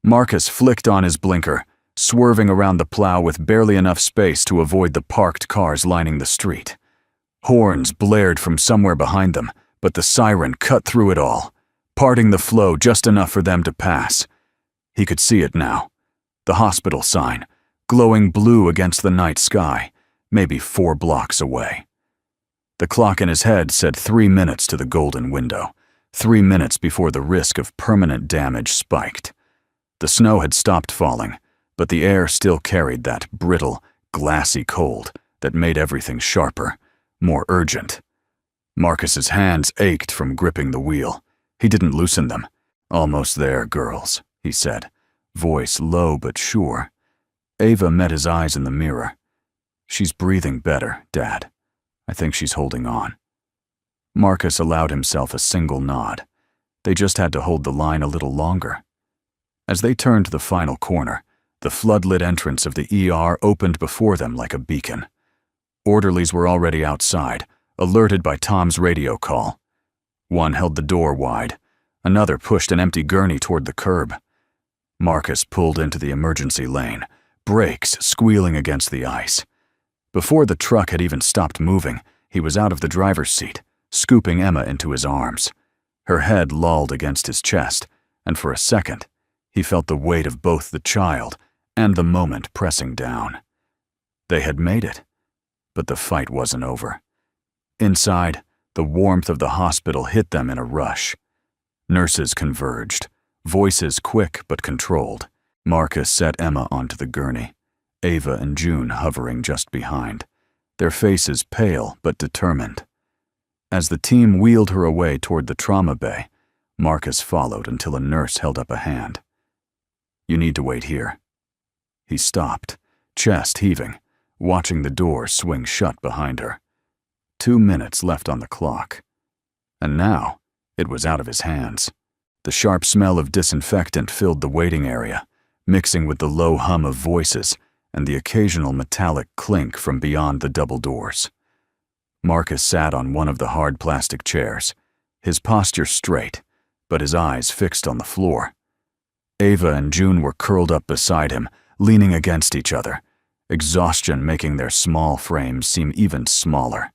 Marcus flicked on his blinker, swerving around the plow with barely enough space to avoid the parked cars lining the street. Horns blared from somewhere behind them, but the siren cut through it all, parting the flow just enough for them to pass. He could see it now. The hospital sign, glowing blue against the night sky, maybe 4 blocks away. The clock in his head said 3 minutes to the golden window, 3 minutes before the risk of permanent damage spiked. The snow had stopped falling, but the air still carried that brittle, glassy cold that made everything sharper, more urgent. Marcus's hands ached from gripping the wheel. He didn't loosen them. "Almost there, girls," he said, voice low but sure. Ava met his eyes in the mirror. "She's breathing better, Dad. I think she's holding on." Marcus allowed himself a single nod. They just had to hold the line a little longer. As they turned the final corner, the floodlit entrance of the ER opened before them like a beacon. Orderlies were already outside, alerted by Tom's radio call. One held the door wide. Another pushed an empty gurney toward the curb. Marcus pulled into the emergency lane, brakes squealing against the ice. Before the truck had even stopped moving, he was out of the driver's seat, scooping Emma into his arms. Her head lolled against his chest, and for a second, he felt the weight of both the child and the moment pressing down. They had made it, but the fight wasn't over. Inside, the warmth of the hospital hit them in a rush. Nurses converged, voices quick but controlled. Marcus set Emma onto the gurney, Ava and June hovering just behind, their faces pale but determined. As the team wheeled her away toward the trauma bay, Marcus followed until a nurse held up a hand. "You need to wait here." He stopped, chest heaving, watching the door swing shut behind her. 2 minutes left on the clock. And now, it was out of his hands. The sharp smell of disinfectant filled the waiting area, mixing with the low hum of voices and the occasional metallic clink from beyond the double doors. Marcus sat on one of the hard plastic chairs, his posture straight, but his eyes fixed on the floor. Ava and June were curled up beside him, leaning against each other, exhaustion making their small frames seem even smaller.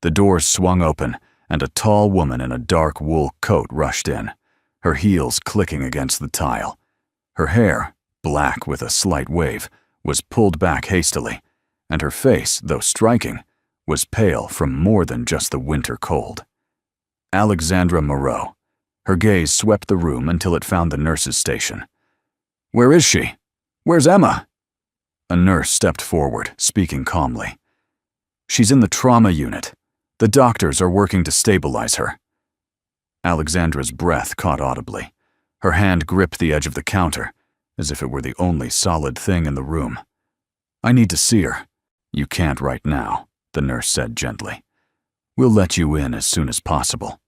The doors swung open, and a tall woman in a dark wool coat rushed in, her heels clicking against the tile. Her hair, black with a slight wave, was pulled back hastily, and her face, though striking, was pale from more than just the winter cold. Alexandra Moreau. Her gaze swept the room until it found the nurse's station. "Where is she? Where's Emma?" A nurse stepped forward, speaking calmly. "She's in the trauma unit. The doctors are working to stabilize her." Alexandra's breath caught audibly. Her hand gripped the edge of the counter, as if it were the only solid thing in the room. "I need to see her." "You can't right now," the nurse said gently. "We'll let you in as soon as possible."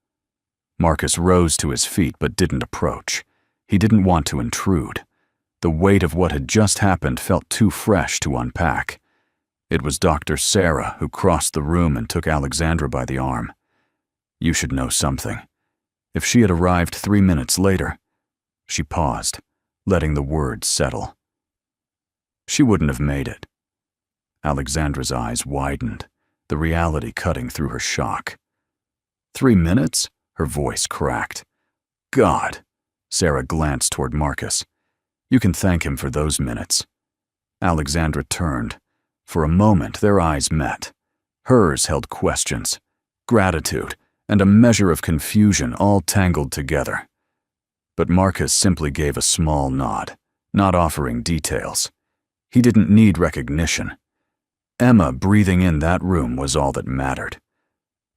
Marcus rose to his feet but didn't approach. He didn't want to intrude. The weight of what had just happened felt too fresh to unpack. It was Dr. Sarah who crossed the room and took Alexandra by the arm. "You should know something. If she had arrived 3 minutes later..." She paused, letting the words settle. "She wouldn't have made it." Alexandra's eyes widened, the reality cutting through her shock. 3 minutes? Her voice cracked. "God." Sarah glanced toward Marcus. "You can thank him for those minutes." Alexandra turned. For a moment, their eyes met. Hers held questions, gratitude, and a measure of confusion all tangled together. But Marcus simply gave a small nod, not offering details. He didn't need recognition. Emma breathing in that room was all that mattered.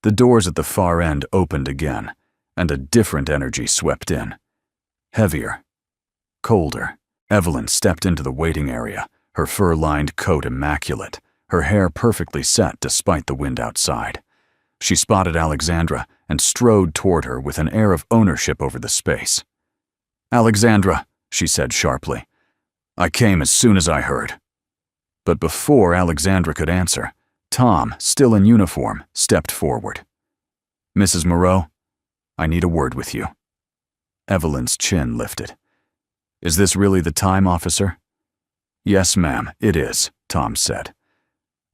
The doors at the far end opened again, and a different energy swept in. Heavier, colder. Evelyn stepped into the waiting area, her fur-lined coat immaculate, her hair perfectly set despite the wind outside. She spotted Alexandra and strode toward her with an air of ownership over the space. "Alexandra," she said sharply. "I came as soon as I heard." But before Alexandra could answer, Tom, still in uniform, stepped forward. "Mrs. Moreau, I need a word with you." Evelyn's chin lifted. "Is this really the time, officer?" "Yes, ma'am, it is," Tom said.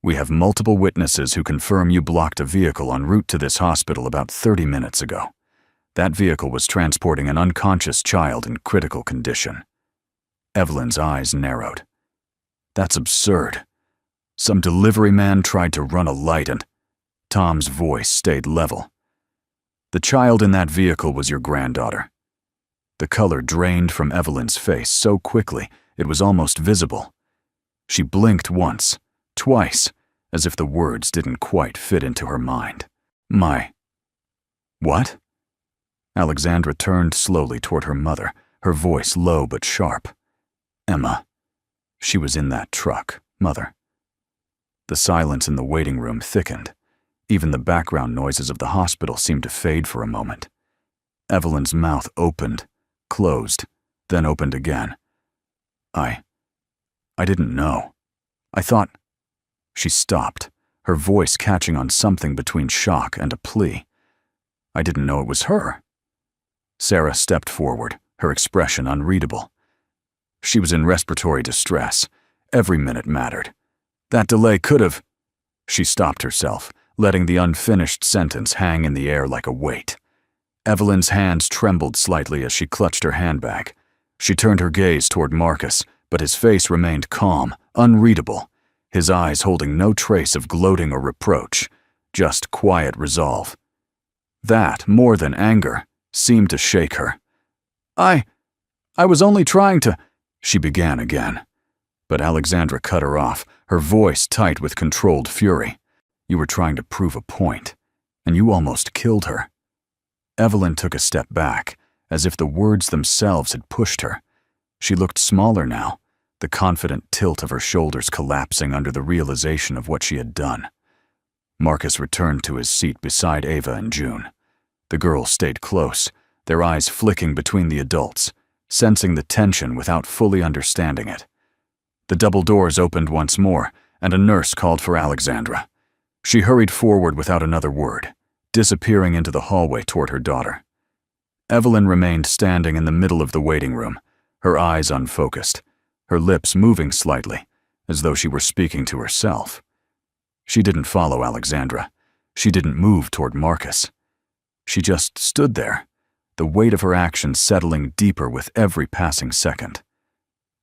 "We have multiple witnesses who confirm you blocked a vehicle en route to this hospital about 30 minutes ago. That vehicle was transporting an unconscious child in critical condition." Evelyn's eyes narrowed. "That's absurd. Some delivery man tried to run a light and—" Tom's voice stayed level. "The child in that vehicle was your granddaughter." The color drained from Evelyn's face so quickly it was almost visible. She blinked once, twice, as if the words didn't quite fit into her mind. "My... what?" Alexandra turned slowly toward her mother, her voice low but sharp. "Emma. She was in that truck, Mother." The silence in the waiting room thickened. Even the background noises of the hospital seemed to fade for a moment. Evelyn's mouth opened, closed, then opened again. I didn't know. I thought—" She stopped, her voice catching on something between shock and a plea. "I didn't know it was her." Sarah stepped forward, her expression unreadable. "She was in respiratory distress. Every minute mattered. That delay could have—" She stopped herself, letting the unfinished sentence hang in the air like a weight. Evelyn's hands trembled slightly as she clutched her handbag. She turned her gaze toward Marcus, but his face remained calm, unreadable, his eyes holding no trace of gloating or reproach, just quiet resolve. That, more than anger, seemed to shake her. I was only trying to—" she began again. But Alexandra cut her off, her voice tight with controlled fury. "You were trying to prove a point, and you almost killed her." Evelyn took a step back, as if the words themselves had pushed her. She looked smaller now, the confident tilt of her shoulders collapsing under the realization of what she had done. Marcus returned to his seat beside Ava and June. The girls stayed close, their eyes flicking between the adults, sensing the tension without fully understanding it. The double doors opened once more, and a nurse called for Alexandra. She hurried forward without another word, disappearing into the hallway toward her daughter. Evelyn remained standing in the middle of the waiting room, her eyes unfocused, her lips moving slightly, as though she were speaking to herself. She didn't follow Alexandra. She didn't move toward Marcus. She just stood there, the weight of her actions settling deeper with every passing second.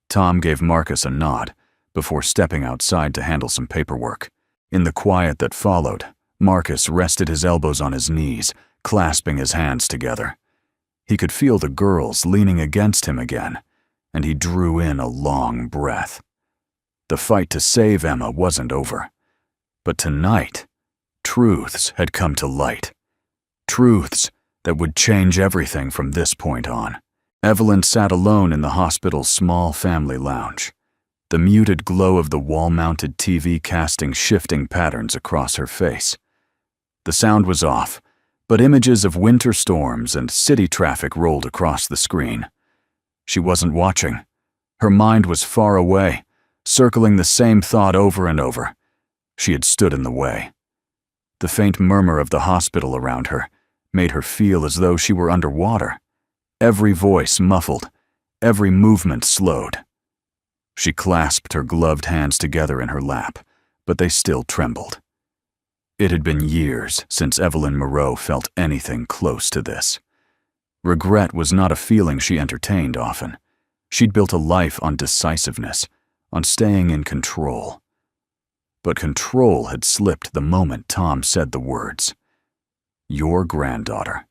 Tom gave Marcus a nod before stepping outside to handle some paperwork. In the quiet that followed, Marcus rested his elbows on his knees, clasping his hands together. He could feel the girls leaning against him again, and he drew in a long breath. The fight to save Emma wasn't over. But tonight, truths had come to light. Truths that would change everything from this point on. Evelyn sat alone in the hospital's small family lounge, the muted glow of the wall-mounted TV casting shifting patterns across her face. The sound was off, but images of winter storms and city traffic rolled across the screen. She wasn't watching. Her mind was far away, circling the same thought over and over. She had stood in the way. The faint murmur of the hospital around her made her feel as though she were underwater. Every voice muffled, every movement slowed. She clasped her gloved hands together in her lap, but they still trembled. It had been years since Evelyn Moreau felt anything close to this. Regret was not a feeling she entertained often. She'd built a life on decisiveness, on staying in control. But control had slipped the moment Tom said the words, "Your granddaughter."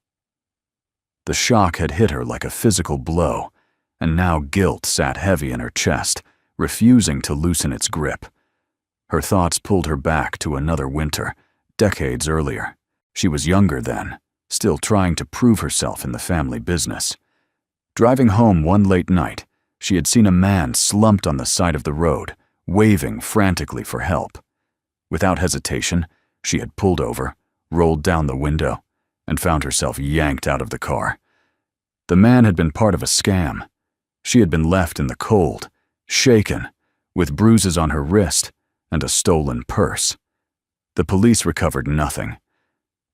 The shock had hit her like a physical blow, and now guilt sat heavy in her chest, refusing to loosen its grip. Her thoughts pulled her back to another winter, decades earlier. She was younger then, still trying to prove herself in the family business. Driving home one late night, she had seen a man slumped on the side of the road, waving frantically for help. Without hesitation, she had pulled over, rolled down the window, and found herself yanked out of the car. The man had been part of a scam. She had been left in the cold, shaken, with bruises on her wrist and a stolen purse. The police recovered nothing.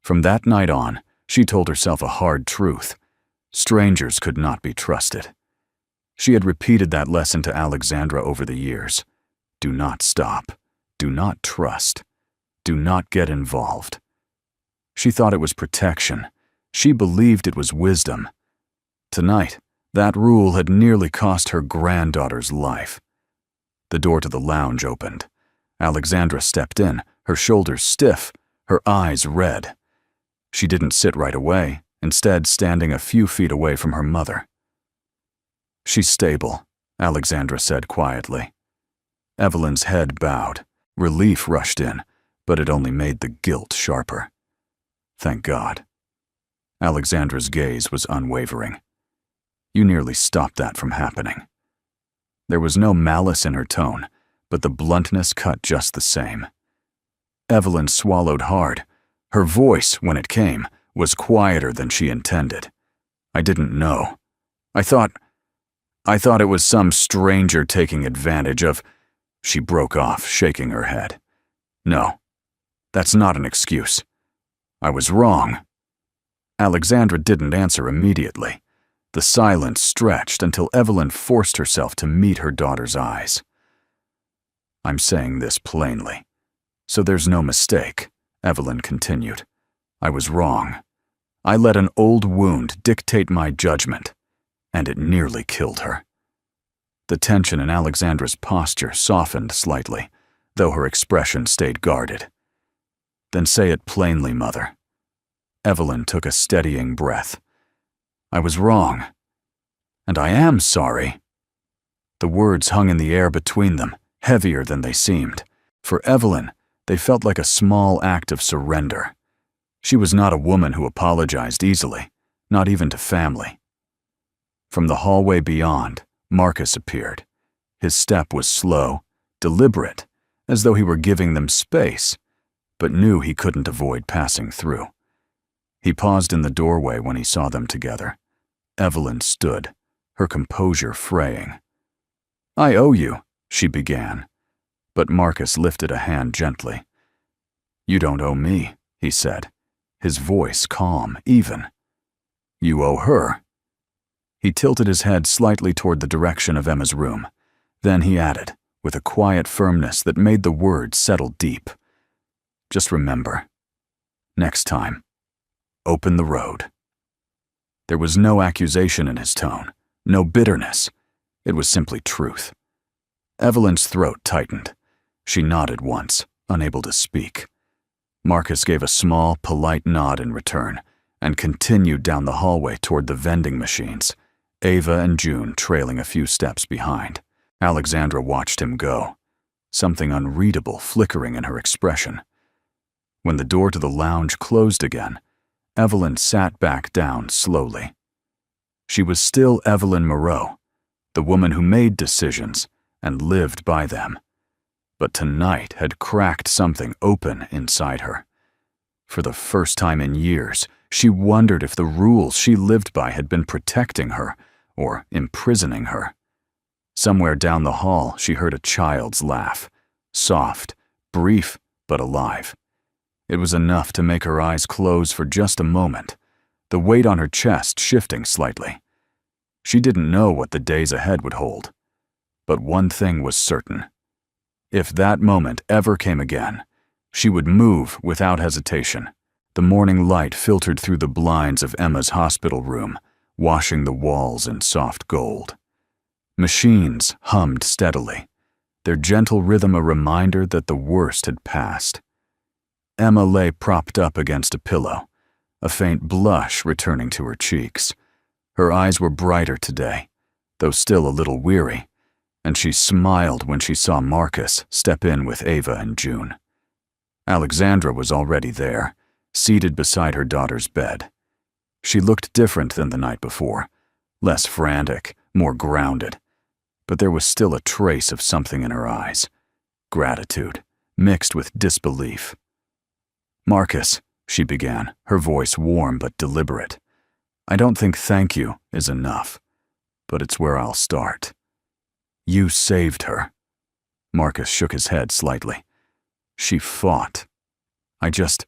From that night on, she told herself a hard truth. Strangers could not be trusted. She had repeated that lesson to Alexandra over the years. Do not stop. Do not trust. Do not get involved. She thought it was protection. She believed it was wisdom. Tonight, that rule had nearly cost her granddaughter's life. The door to the lounge opened. Alexandra stepped in, her shoulders stiff, her eyes red. She didn't sit right away, instead standing a few feet away from her mother. "She's stable," Alexandra said quietly. Evelyn's head bowed. Relief rushed in, but it only made the guilt sharper. Thank God. Alexandra's gaze was unwavering. You nearly stopped that from happening. There was no malice in her tone, but the bluntness cut just the same. Evelyn swallowed hard. Her voice, when it came, was quieter than she intended. I didn't know. I thought it was some stranger taking advantage of... She broke off, shaking her head. No, that's not an excuse. I was wrong. Alexandra didn't answer immediately. The silence stretched until Evelyn forced herself to meet her daughter's eyes. I'm saying this plainly, so there's no mistake, Evelyn continued. I was wrong. I let an old wound dictate my judgment, and it nearly killed her. The tension in Alexandra's posture softened slightly, though her expression stayed guarded. Then say it plainly, Mother. Evelyn took a steadying breath. I was wrong, and I am sorry. The words hung in the air between them, heavier than they seemed. For Evelyn, they felt like a small act of surrender. She was not a woman who apologized easily, not even to family. From the hallway beyond, Marcus appeared. His step was slow, deliberate, as though he were giving them space, but knew he couldn't avoid passing through. He paused in the doorway when he saw them together. Evelyn stood, her composure fraying. I owe you, she began, but Marcus lifted a hand gently. You don't owe me, he said, his voice calm, even. You owe her. He tilted his head slightly toward the direction of Emma's room. Then he added, with a quiet firmness that made the words settle deep. Just remember, next time, open the road. There was no accusation in his tone, no bitterness. It was simply truth. Evelyn's throat tightened. She nodded once, unable to speak. Marcus gave a small, polite nod in return and continued down the hallway toward the vending machines, Ava and June trailing a few steps behind. Alexandra watched him go, something unreadable flickering in her expression. When the door to the lounge closed again, Evelyn sat back down slowly. She was still Evelyn Moreau, the woman who made decisions and lived by them, but tonight had cracked something open inside her. For the first time in years, she wondered if the rules she lived by had been protecting her or imprisoning her. Somewhere down the hall, she heard a child's laugh, soft, brief, but alive. It was enough to make her eyes close for just a moment, the weight on her chest shifting slightly. She didn't know what the days ahead would hold. But one thing was certain. If that moment ever came again, she would move without hesitation. The morning light filtered through the blinds of Emma's hospital room, washing the walls in soft gold. Machines hummed steadily, their gentle rhythm a reminder that the worst had passed. Emma lay propped up against a pillow, a faint blush returning to her cheeks. Her eyes were brighter today, though still a little weary, and she smiled when she saw Marcus step in with Ava and June. Alexandra was already there, seated beside her daughter's bed. She looked different than the night before, less frantic, more grounded, but there was still a trace of something in her eyes, gratitude, mixed with disbelief. Marcus, she began, her voice warm but deliberate. I don't think thank you is enough, but it's where I'll start. You saved her. Marcus shook his head slightly. She fought. I just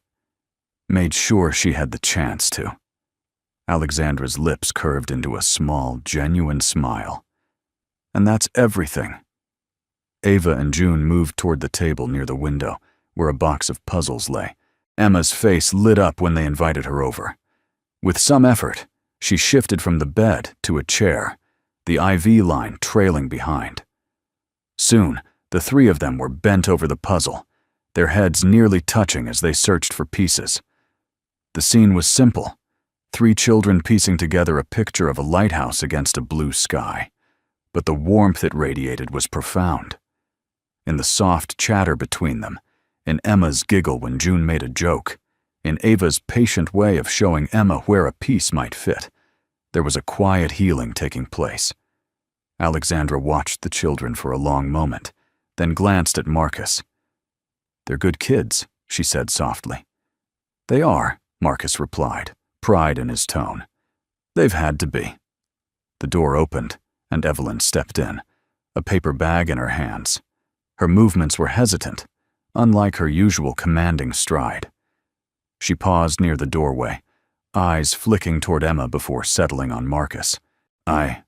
made sure she had the chance to." Alexandra's lips curved into a small, genuine smile. "And that's everything." Ava and June moved toward the table near the window, where a box of puzzles lay. Emma's face lit up when they invited her over. With some effort, she shifted from the bed to a chair, the IV line trailing behind. Soon, the three of them were bent over the puzzle, their heads nearly touching as they searched for pieces. The scene was simple: 3 children piecing together a picture of a lighthouse against a blue sky. But the warmth it radiated was profound. In the soft chatter between them, in Emma's giggle when June made a joke, in Ava's patient way of showing Emma where a piece might fit, there was a quiet healing taking place. Alexandra watched the children for a long moment, then glanced at Marcus. "They're good kids," she said softly. "They are," Marcus replied, pride in his tone. "They've had to be." The door opened, and Evelyn stepped in, a paper bag in her hands. Her movements were hesitant, unlike her usual commanding stride. She paused near the doorway, eyes flicking toward Emma before settling on Marcus. I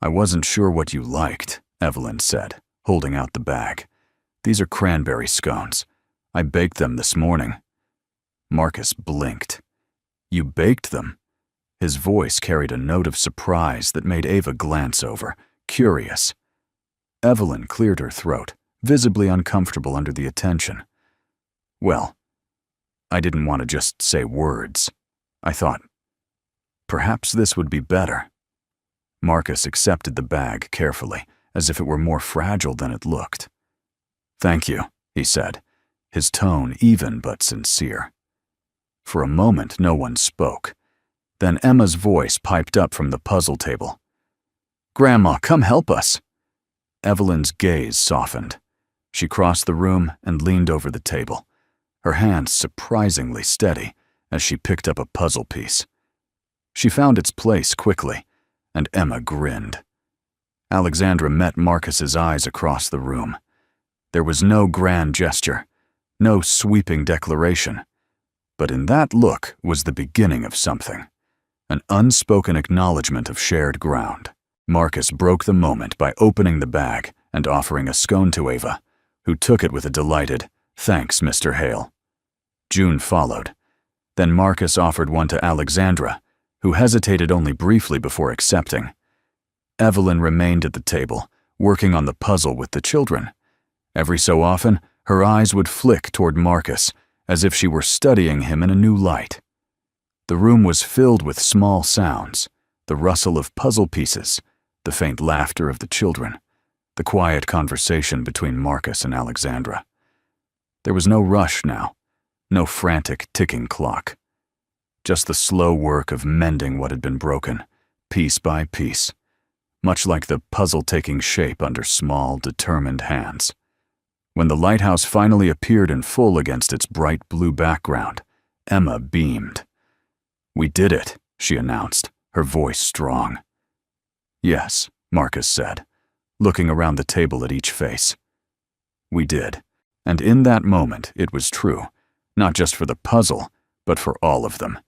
wasn't sure what you liked," Evelyn said, holding out the bag. "These are cranberry scones. I baked them this morning." Marcus blinked. "You baked them?" His voice carried a note of surprise that made Ava glance over, curious. Evelyn cleared her throat, visibly uncomfortable under the attention. "Well, I didn't want to just say words. I thought, perhaps this would be better." Marcus accepted the bag carefully, as if it were more fragile than it looked. "Thank you," he said, his tone even but sincere. For a moment, no one spoke. Then Emma's voice piped up from the puzzle table. "Grandma, come help us." Evelyn's gaze softened. She crossed the room and leaned over the table, her hands surprisingly steady as she picked up a puzzle piece. She found its place quickly, and Emma grinned. Alexandra met Marcus's eyes across the room. There was no grand gesture, no sweeping declaration, but in that look was the beginning of something, an unspoken acknowledgement of shared ground. Marcus broke the moment by opening the bag and offering a scone to Ava, who took it with a delighted, "Thanks, Mr. Hale." June followed. Then Marcus offered one to Alexandra, who hesitated only briefly before accepting. Evelyn remained at the table, working on the puzzle with the children. Every so often, her eyes would flick toward Marcus, as if she were studying him in a new light. The room was filled with small sounds, the rustle of puzzle pieces, the faint laughter of the children, the quiet conversation between Marcus and Alexandra. There was no rush now, no frantic ticking clock. Just the slow work of mending what had been broken, piece by piece, much like the puzzle taking shape under small, determined hands. When the lighthouse finally appeared in full against its bright blue background, Emma beamed. "We did it," she announced, her voice strong. "Yes," Marcus said, looking around the table at each face. "We did." And in that moment, it was true, not just for the puzzle, but for all of them.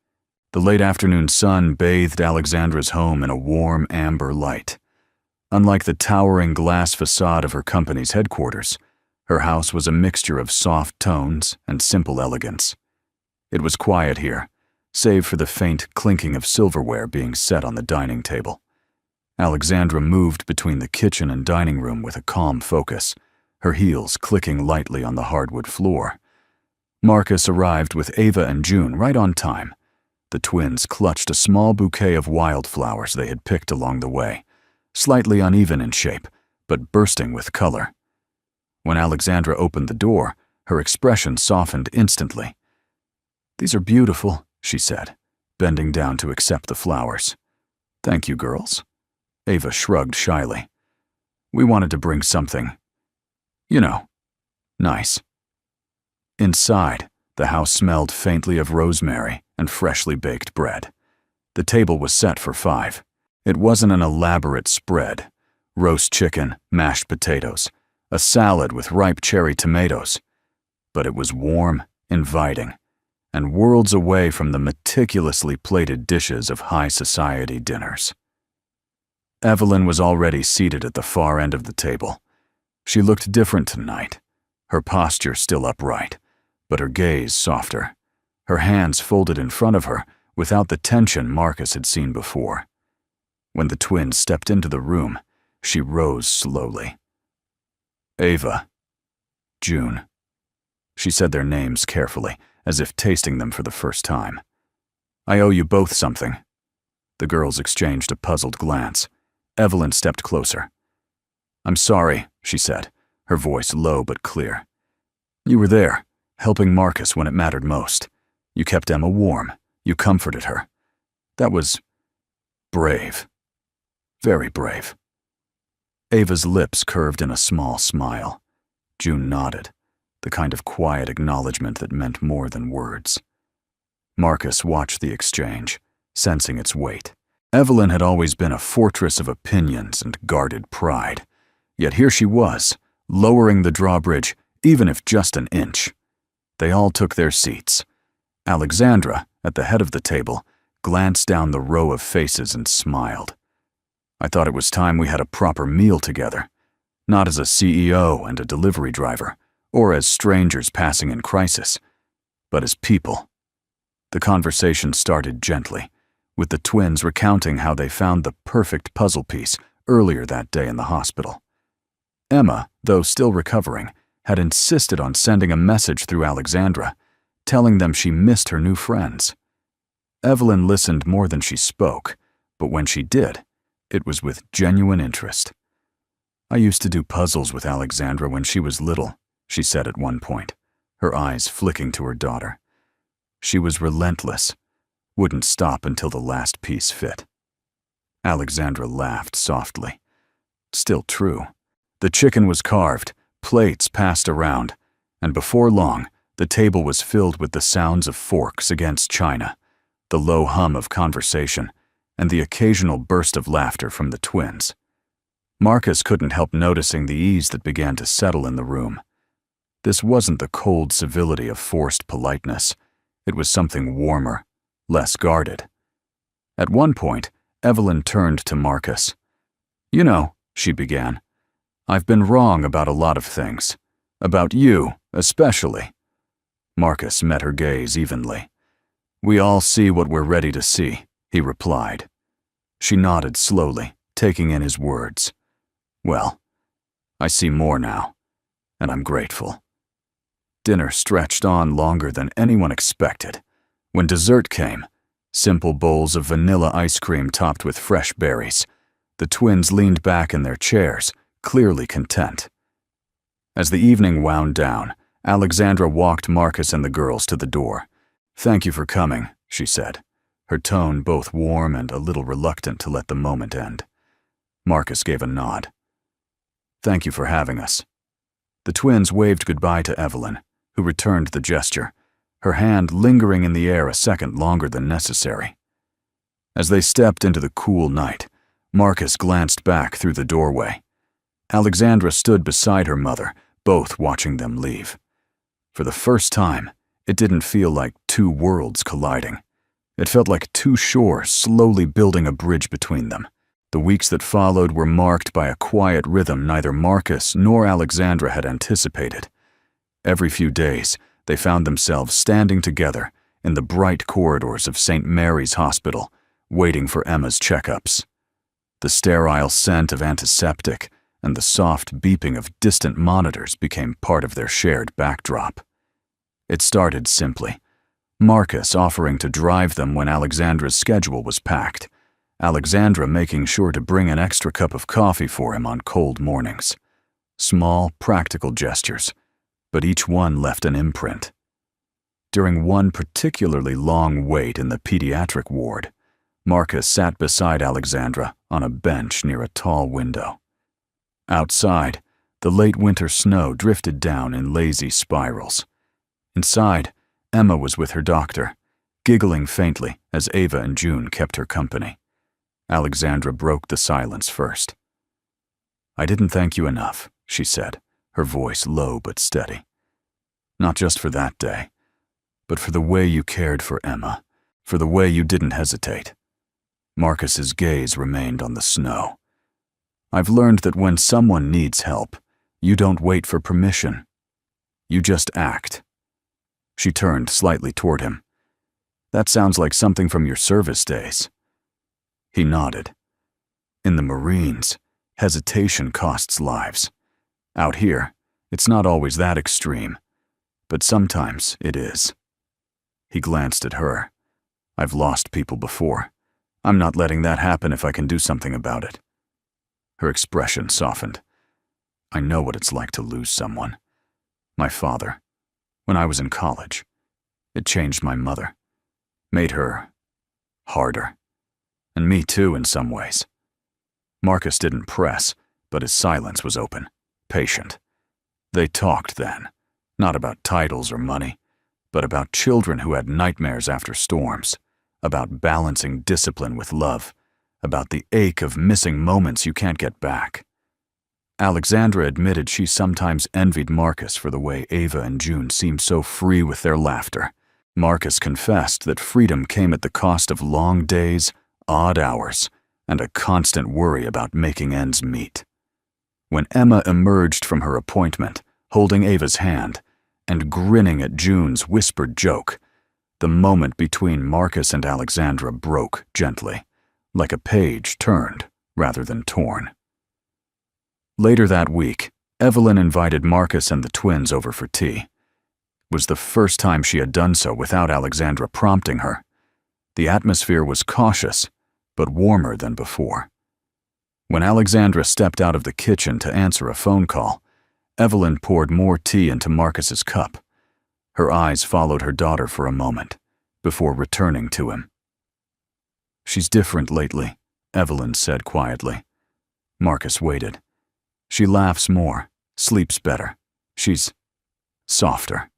The late afternoon sun bathed Alexandra's home in a warm amber light. Unlike the towering glass facade of her company's headquarters, her house was a mixture of soft tones and simple elegance. It was quiet here, save for the faint clinking of silverware being set on the dining table. Alexandra moved between the kitchen and dining room with a calm focus, her heels clicking lightly on the hardwood floor. Marcus arrived with Ava and June right on time. The twins clutched a small bouquet of wildflowers they had picked along the way, slightly uneven in shape, but bursting with color. When Alexandra opened the door, her expression softened instantly. "These are beautiful," she said, bending down to accept the flowers. "Thank you, girls." Ava shrugged shyly. "We wanted to bring something, nice." Inside, the house smelled faintly of rosemary and freshly baked bread. The table was set for 5. It wasn't an elaborate spread: roast chicken, mashed potatoes, a salad with ripe cherry tomatoes. But it was warm, inviting, and worlds away from the meticulously plated dishes of high society dinners. Evelyn was already seated at the far end of the table. She looked different tonight, her posture still upright, but her gaze softer, her hands folded in front of her without the tension Marcus had seen before. When the twins stepped into the room, she rose slowly. Ava, June. She said their names carefully, as if tasting them for the first time. I owe you both something. The girls exchanged a puzzled glance. Evelyn stepped closer. I'm sorry, she said, her voice low but clear. You were there, helping Marcus when it mattered most. You kept Emma warm. You comforted her. That was brave. Very brave. Ava's lips curved in a small smile. June nodded, the kind of quiet acknowledgement that meant more than words. Marcus watched the exchange, sensing its weight. Evelyn had always been a fortress of opinions and guarded pride, yet here she was, lowering the drawbridge even if just an inch. They all took their seats. Alexandra, at the head of the table, glanced down the row of faces and smiled. I thought it was time we had a proper meal together, not as a CEO and a delivery driver, or as strangers passing in crisis, but as people. The conversation started gently, with the twins recounting how they found the perfect puzzle piece earlier that day in the hospital. Emma, though still recovering, had insisted on sending a message through Alexandra, telling them she missed her new friends. Evelyn listened more than she spoke, but when she did, it was with genuine interest. I used to do puzzles with Alexandra when she was little, she said at one point, her eyes flicking to her daughter. She was relentless, wouldn't stop until the last piece fit. Alexandra laughed softly. Still true. The chicken was carved, plates passed around, and before long, the table was filled with the sounds of forks against china, the low hum of conversation, and the occasional burst of laughter from the twins. Marcus couldn't help noticing the ease that began to settle in the room. This wasn't the cold civility of forced politeness. It was something warmer, less guarded. At one point, Evelyn turned to Marcus. You know, she began, I've been wrong about a lot of things. About you, especially. Marcus met her gaze evenly. We all see what we're ready to see, he replied. She nodded slowly, taking in his words. Well, I see more now, and I'm grateful. Dinner stretched on longer than anyone expected. When dessert came, simple bowls of vanilla ice cream topped with fresh berries, the twins leaned back in their chairs, clearly content. As the evening wound down, Alexandra walked Marcus and the girls to the door. Thank you for coming, she said, her tone both warm and a little reluctant to let the moment end. Marcus gave a nod. Thank you for having us. The twins waved goodbye to Evelyn, who returned the gesture, her hand lingering in the air a second longer than necessary. As they stepped into the cool night, Marcus glanced back through the doorway. Alexandra stood beside her mother, both watching them leave. For the first time, it didn't feel like two worlds colliding. It felt like two shores slowly building a bridge between them. The weeks that followed were marked by a quiet rhythm neither Marcus nor Alexandra had anticipated. Every few days, they found themselves standing together in the bright corridors of St. Mary's Hospital, waiting for Emma's checkups. The sterile scent of antiseptic and the soft beeping of distant monitors became part of their shared backdrop. It started simply, Marcus offering to drive them when Alexandra's schedule was packed, Alexandra making sure to bring an extra cup of coffee for him on cold mornings. Small, practical gestures, but each one left an imprint. During one particularly long wait in the pediatric ward, Marcus sat beside Alexandra on a bench near a tall window. Outside, the late winter snow drifted down in lazy spirals. Inside, Emma was with her doctor, giggling faintly as Ava and June kept her company. Alexandra broke the silence first. I didn't thank you enough, she said, her voice low but steady. Not just for that day, but for the way you cared for Emma, for the way you didn't hesitate." Marcus's gaze remained on the snow. "I've learned that when someone needs help, you don't wait for permission. You just act." She turned slightly toward him. "That sounds like something from your service days." He nodded. "In the Marines, hesitation costs lives. Out here, it's not always that extreme, but sometimes it is." He glanced at her. "I've lost people before. I'm not letting that happen if I can do something about it." Her expression softened. "I know what it's like to lose someone. My father, when I was in college. It changed my mother, made her harder, and me too in some ways." Marcus didn't press, but his silence was open, patient. They talked then, not about titles or money, but about children who had nightmares after storms, about balancing discipline with love, about the ache of missing moments you can't get back. Alexandra admitted she sometimes envied Marcus for the way Ava and June seemed so free with their laughter. Marcus confessed that freedom came at the cost of long days, odd hours, and a constant worry about making ends meet. When Emma emerged from her appointment, holding Ava's hand, and grinning at June's whispered joke, the moment between Marcus and Alexandra broke gently, like a page turned rather than torn. Later that week, Evelyn invited Marcus and the twins over for tea. It was the first time she had done so without Alexandra prompting her. The atmosphere was cautious, but warmer than before. When Alexandra stepped out of the kitchen to answer a phone call, Evelyn poured more tea into Marcus's cup. Her eyes followed her daughter for a moment, before returning to him. "She's different lately," Evelyn said quietly. Marcus waited. "She laughs more, sleeps better. She's softer."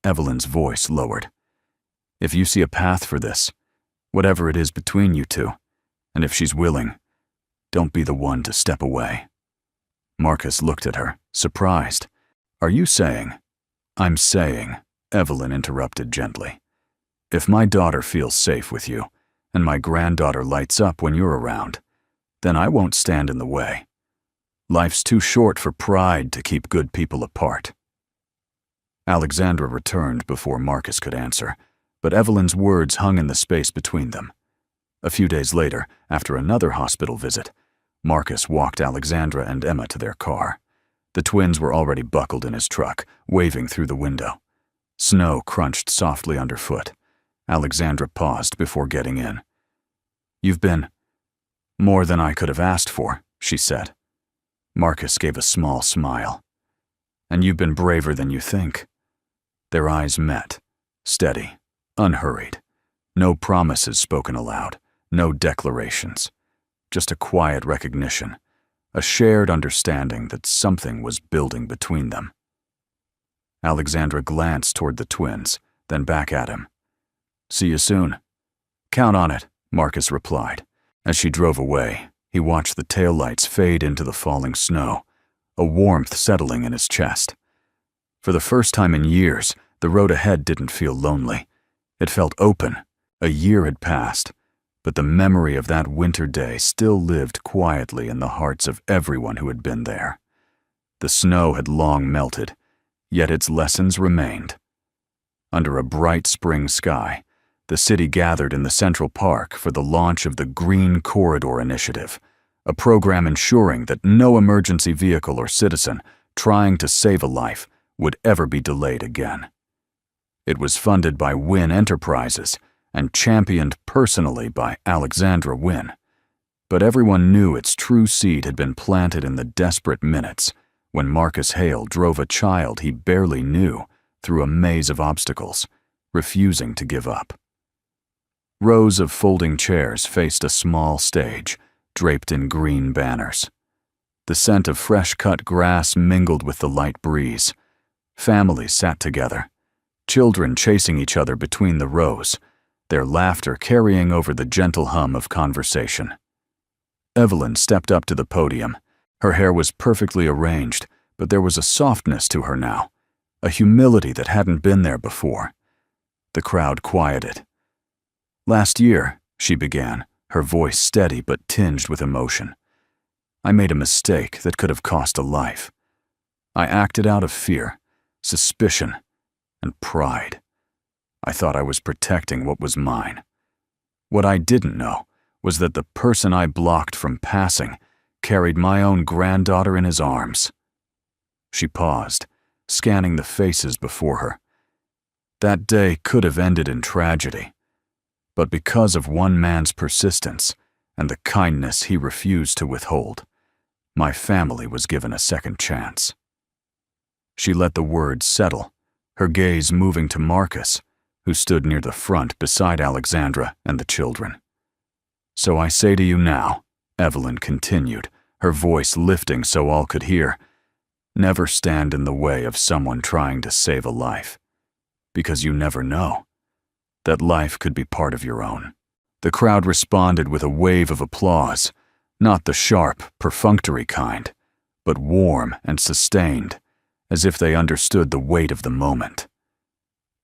Evelyn's voice lowered. "If you see a path for this, whatever it is between you two, and if she's willing, don't be the one to step away." Marcus looked at her, surprised. "Are you saying—" "I'm saying," Evelyn interrupted gently, "if my daughter feels safe with you, and my granddaughter lights up when you're around, then I won't stand in the way. Life's too short for pride to keep good people apart." Alexandra returned before Marcus could answer, but Evelyn's words hung in the space between them. A few days later, after another hospital visit, Marcus walked Alexandra and Emma to their car. The twins were already buckled in his truck, waving through the window. Snow crunched softly underfoot. Alexandra paused before getting in. "You've been more than I could have asked for," she said. Marcus gave a small smile. "And you've been braver than you think." Their eyes met, steady, unhurried. No promises spoken aloud, no declarations. Just a quiet recognition, a shared understanding that something was building between them. Alexandra glanced toward the twins, then back at him. "See you soon." "Count on it," Marcus replied. As she drove away, he watched the taillights fade into the falling snow, a warmth settling in his chest. For the first time in years, the road ahead didn't feel lonely. It felt open. A year had passed, but the memory of that winter day still lived quietly in the hearts of everyone who had been there. The snow had long melted, yet its lessons remained. Under a bright spring sky, the city gathered in the Central Park for the launch of the Green Corridor Initiative, a program ensuring that no emergency vehicle or citizen trying to save a life would ever be delayed again. It was funded by Wynn Enterprises and championed personally by Alexandra Wynn. But everyone knew its true seed had been planted in the desperate minutes when Marcus Hale drove a child he barely knew through a maze of obstacles, refusing to give up. Rows of folding chairs faced a small stage, draped in green banners. The scent of fresh-cut grass mingled with the light breeze. Families sat together, children chasing each other between the rows, their laughter carrying over the gentle hum of conversation. Evelyn stepped up to the podium. Her hair was perfectly arranged, but there was a softness to her now, a humility that hadn't been there before. The crowd quieted. "Last year," she began, her voice steady but tinged with emotion, "I made a mistake that could have cost a life. I acted out of fear, suspicion, and pride. I thought I was protecting what was mine. What I didn't know was that the person I blocked from passing carried my own granddaughter in his arms." She paused, scanning the faces before her. That day could have ended in tragedy, but because of one man's persistence and the kindness he refused to withhold, my family was given a second chance. She let the words settle, her gaze moving to Marcus, who stood near the front beside Alexandra and the children. "So I say to you now," Evelyn continued, her voice lifting so all could hear, "never stand in the way of someone trying to save a life, because you never know. That life could be part of your own." The crowd responded with a wave of applause, not the sharp, perfunctory kind, but warm and sustained, as if they understood the weight of the moment.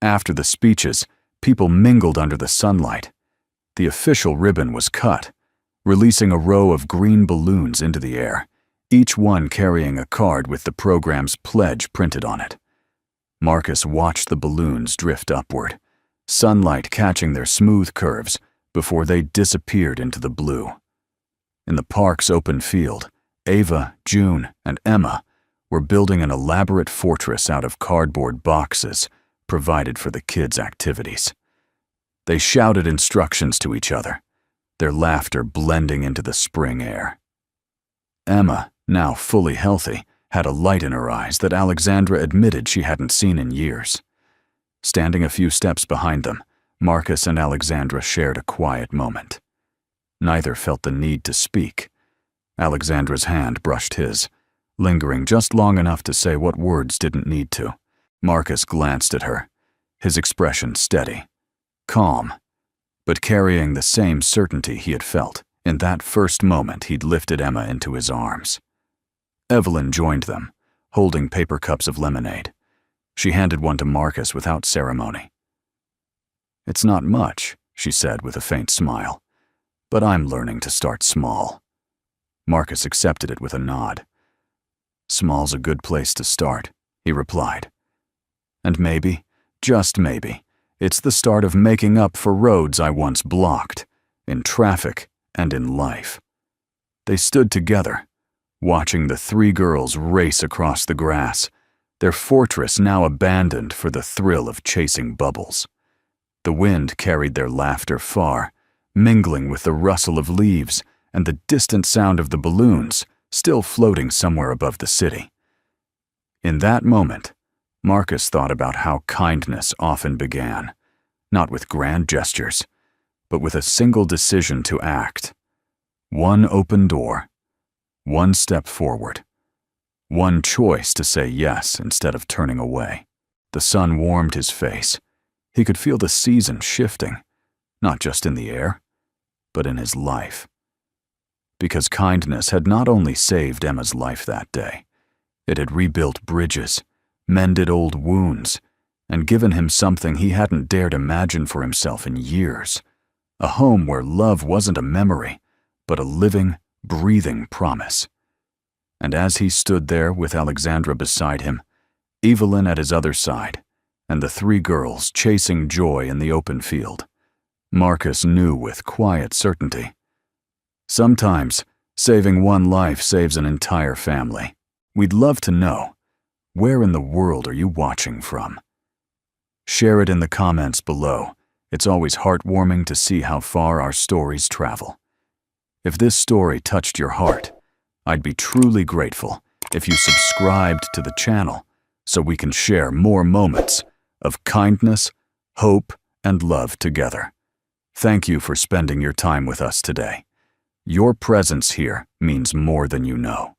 After the speeches, people mingled under the sunlight. The official ribbon was cut, releasing a row of green balloons into the air, each one carrying a card with the program's pledge printed on it. Marcus watched the balloons drift upward, sunlight catching their smooth curves before they disappeared into the blue. In the park's open field, Ava, June, and Emma were building an elaborate fortress out of cardboard boxes provided for the kids' activities. They shouted instructions to each other, their laughter blending into the spring air. Emma, now fully healthy, had a light in her eyes that Alexandra admitted she hadn't seen in years. Standing a few steps behind them, Marcus and Alexandra shared a quiet moment. Neither felt the need to speak. Alexandra's hand brushed his, lingering just long enough to say what words didn't need to. Marcus glanced at her, his expression steady, calm, but carrying the same certainty he had felt in that first moment he'd lifted Emma into his arms. Evelyn joined them, holding paper cups of lemonade. She handed one to Marcus without ceremony. "It's not much," she said with a faint smile, "but I'm learning to start small." Marcus accepted it with a nod. "Small's a good place to start," he replied. "And maybe, just maybe, it's the start of making up for roads I once blocked, in traffic and in life." They stood together, watching the three girls race across the grass, their fortress now abandoned for the thrill of chasing bubbles. The wind carried their laughter far, mingling with the rustle of leaves and the distant sound of the balloons still floating somewhere above the city. In that moment, Marcus thought about how kindness often began, not with grand gestures, but with a single decision to act. One open door, one step forward, one choice to say yes instead of turning away. The sun warmed his face. He could feel the season shifting, not just in the air, but in his life. Because kindness had not only saved Emma's life that day, it had rebuilt bridges, mended old wounds, and given him something he hadn't dared imagine for himself in years. A home where love wasn't a memory, but a living, breathing promise. And as he stood there with Alexandra beside him, Evelyn at his other side, and the three girls chasing joy in the open field, Marcus knew with quiet certainty. Sometimes, saving one life saves an entire family. We'd love to know, where in the world are you watching from? Share it in the comments below. It's always heartwarming to see how far our stories travel. If this story touched your heart, I'd be truly grateful if you subscribed to the channel so we can share more moments of kindness, hope, and love together. Thank you for spending your time with us today. Your presence here means more than you know.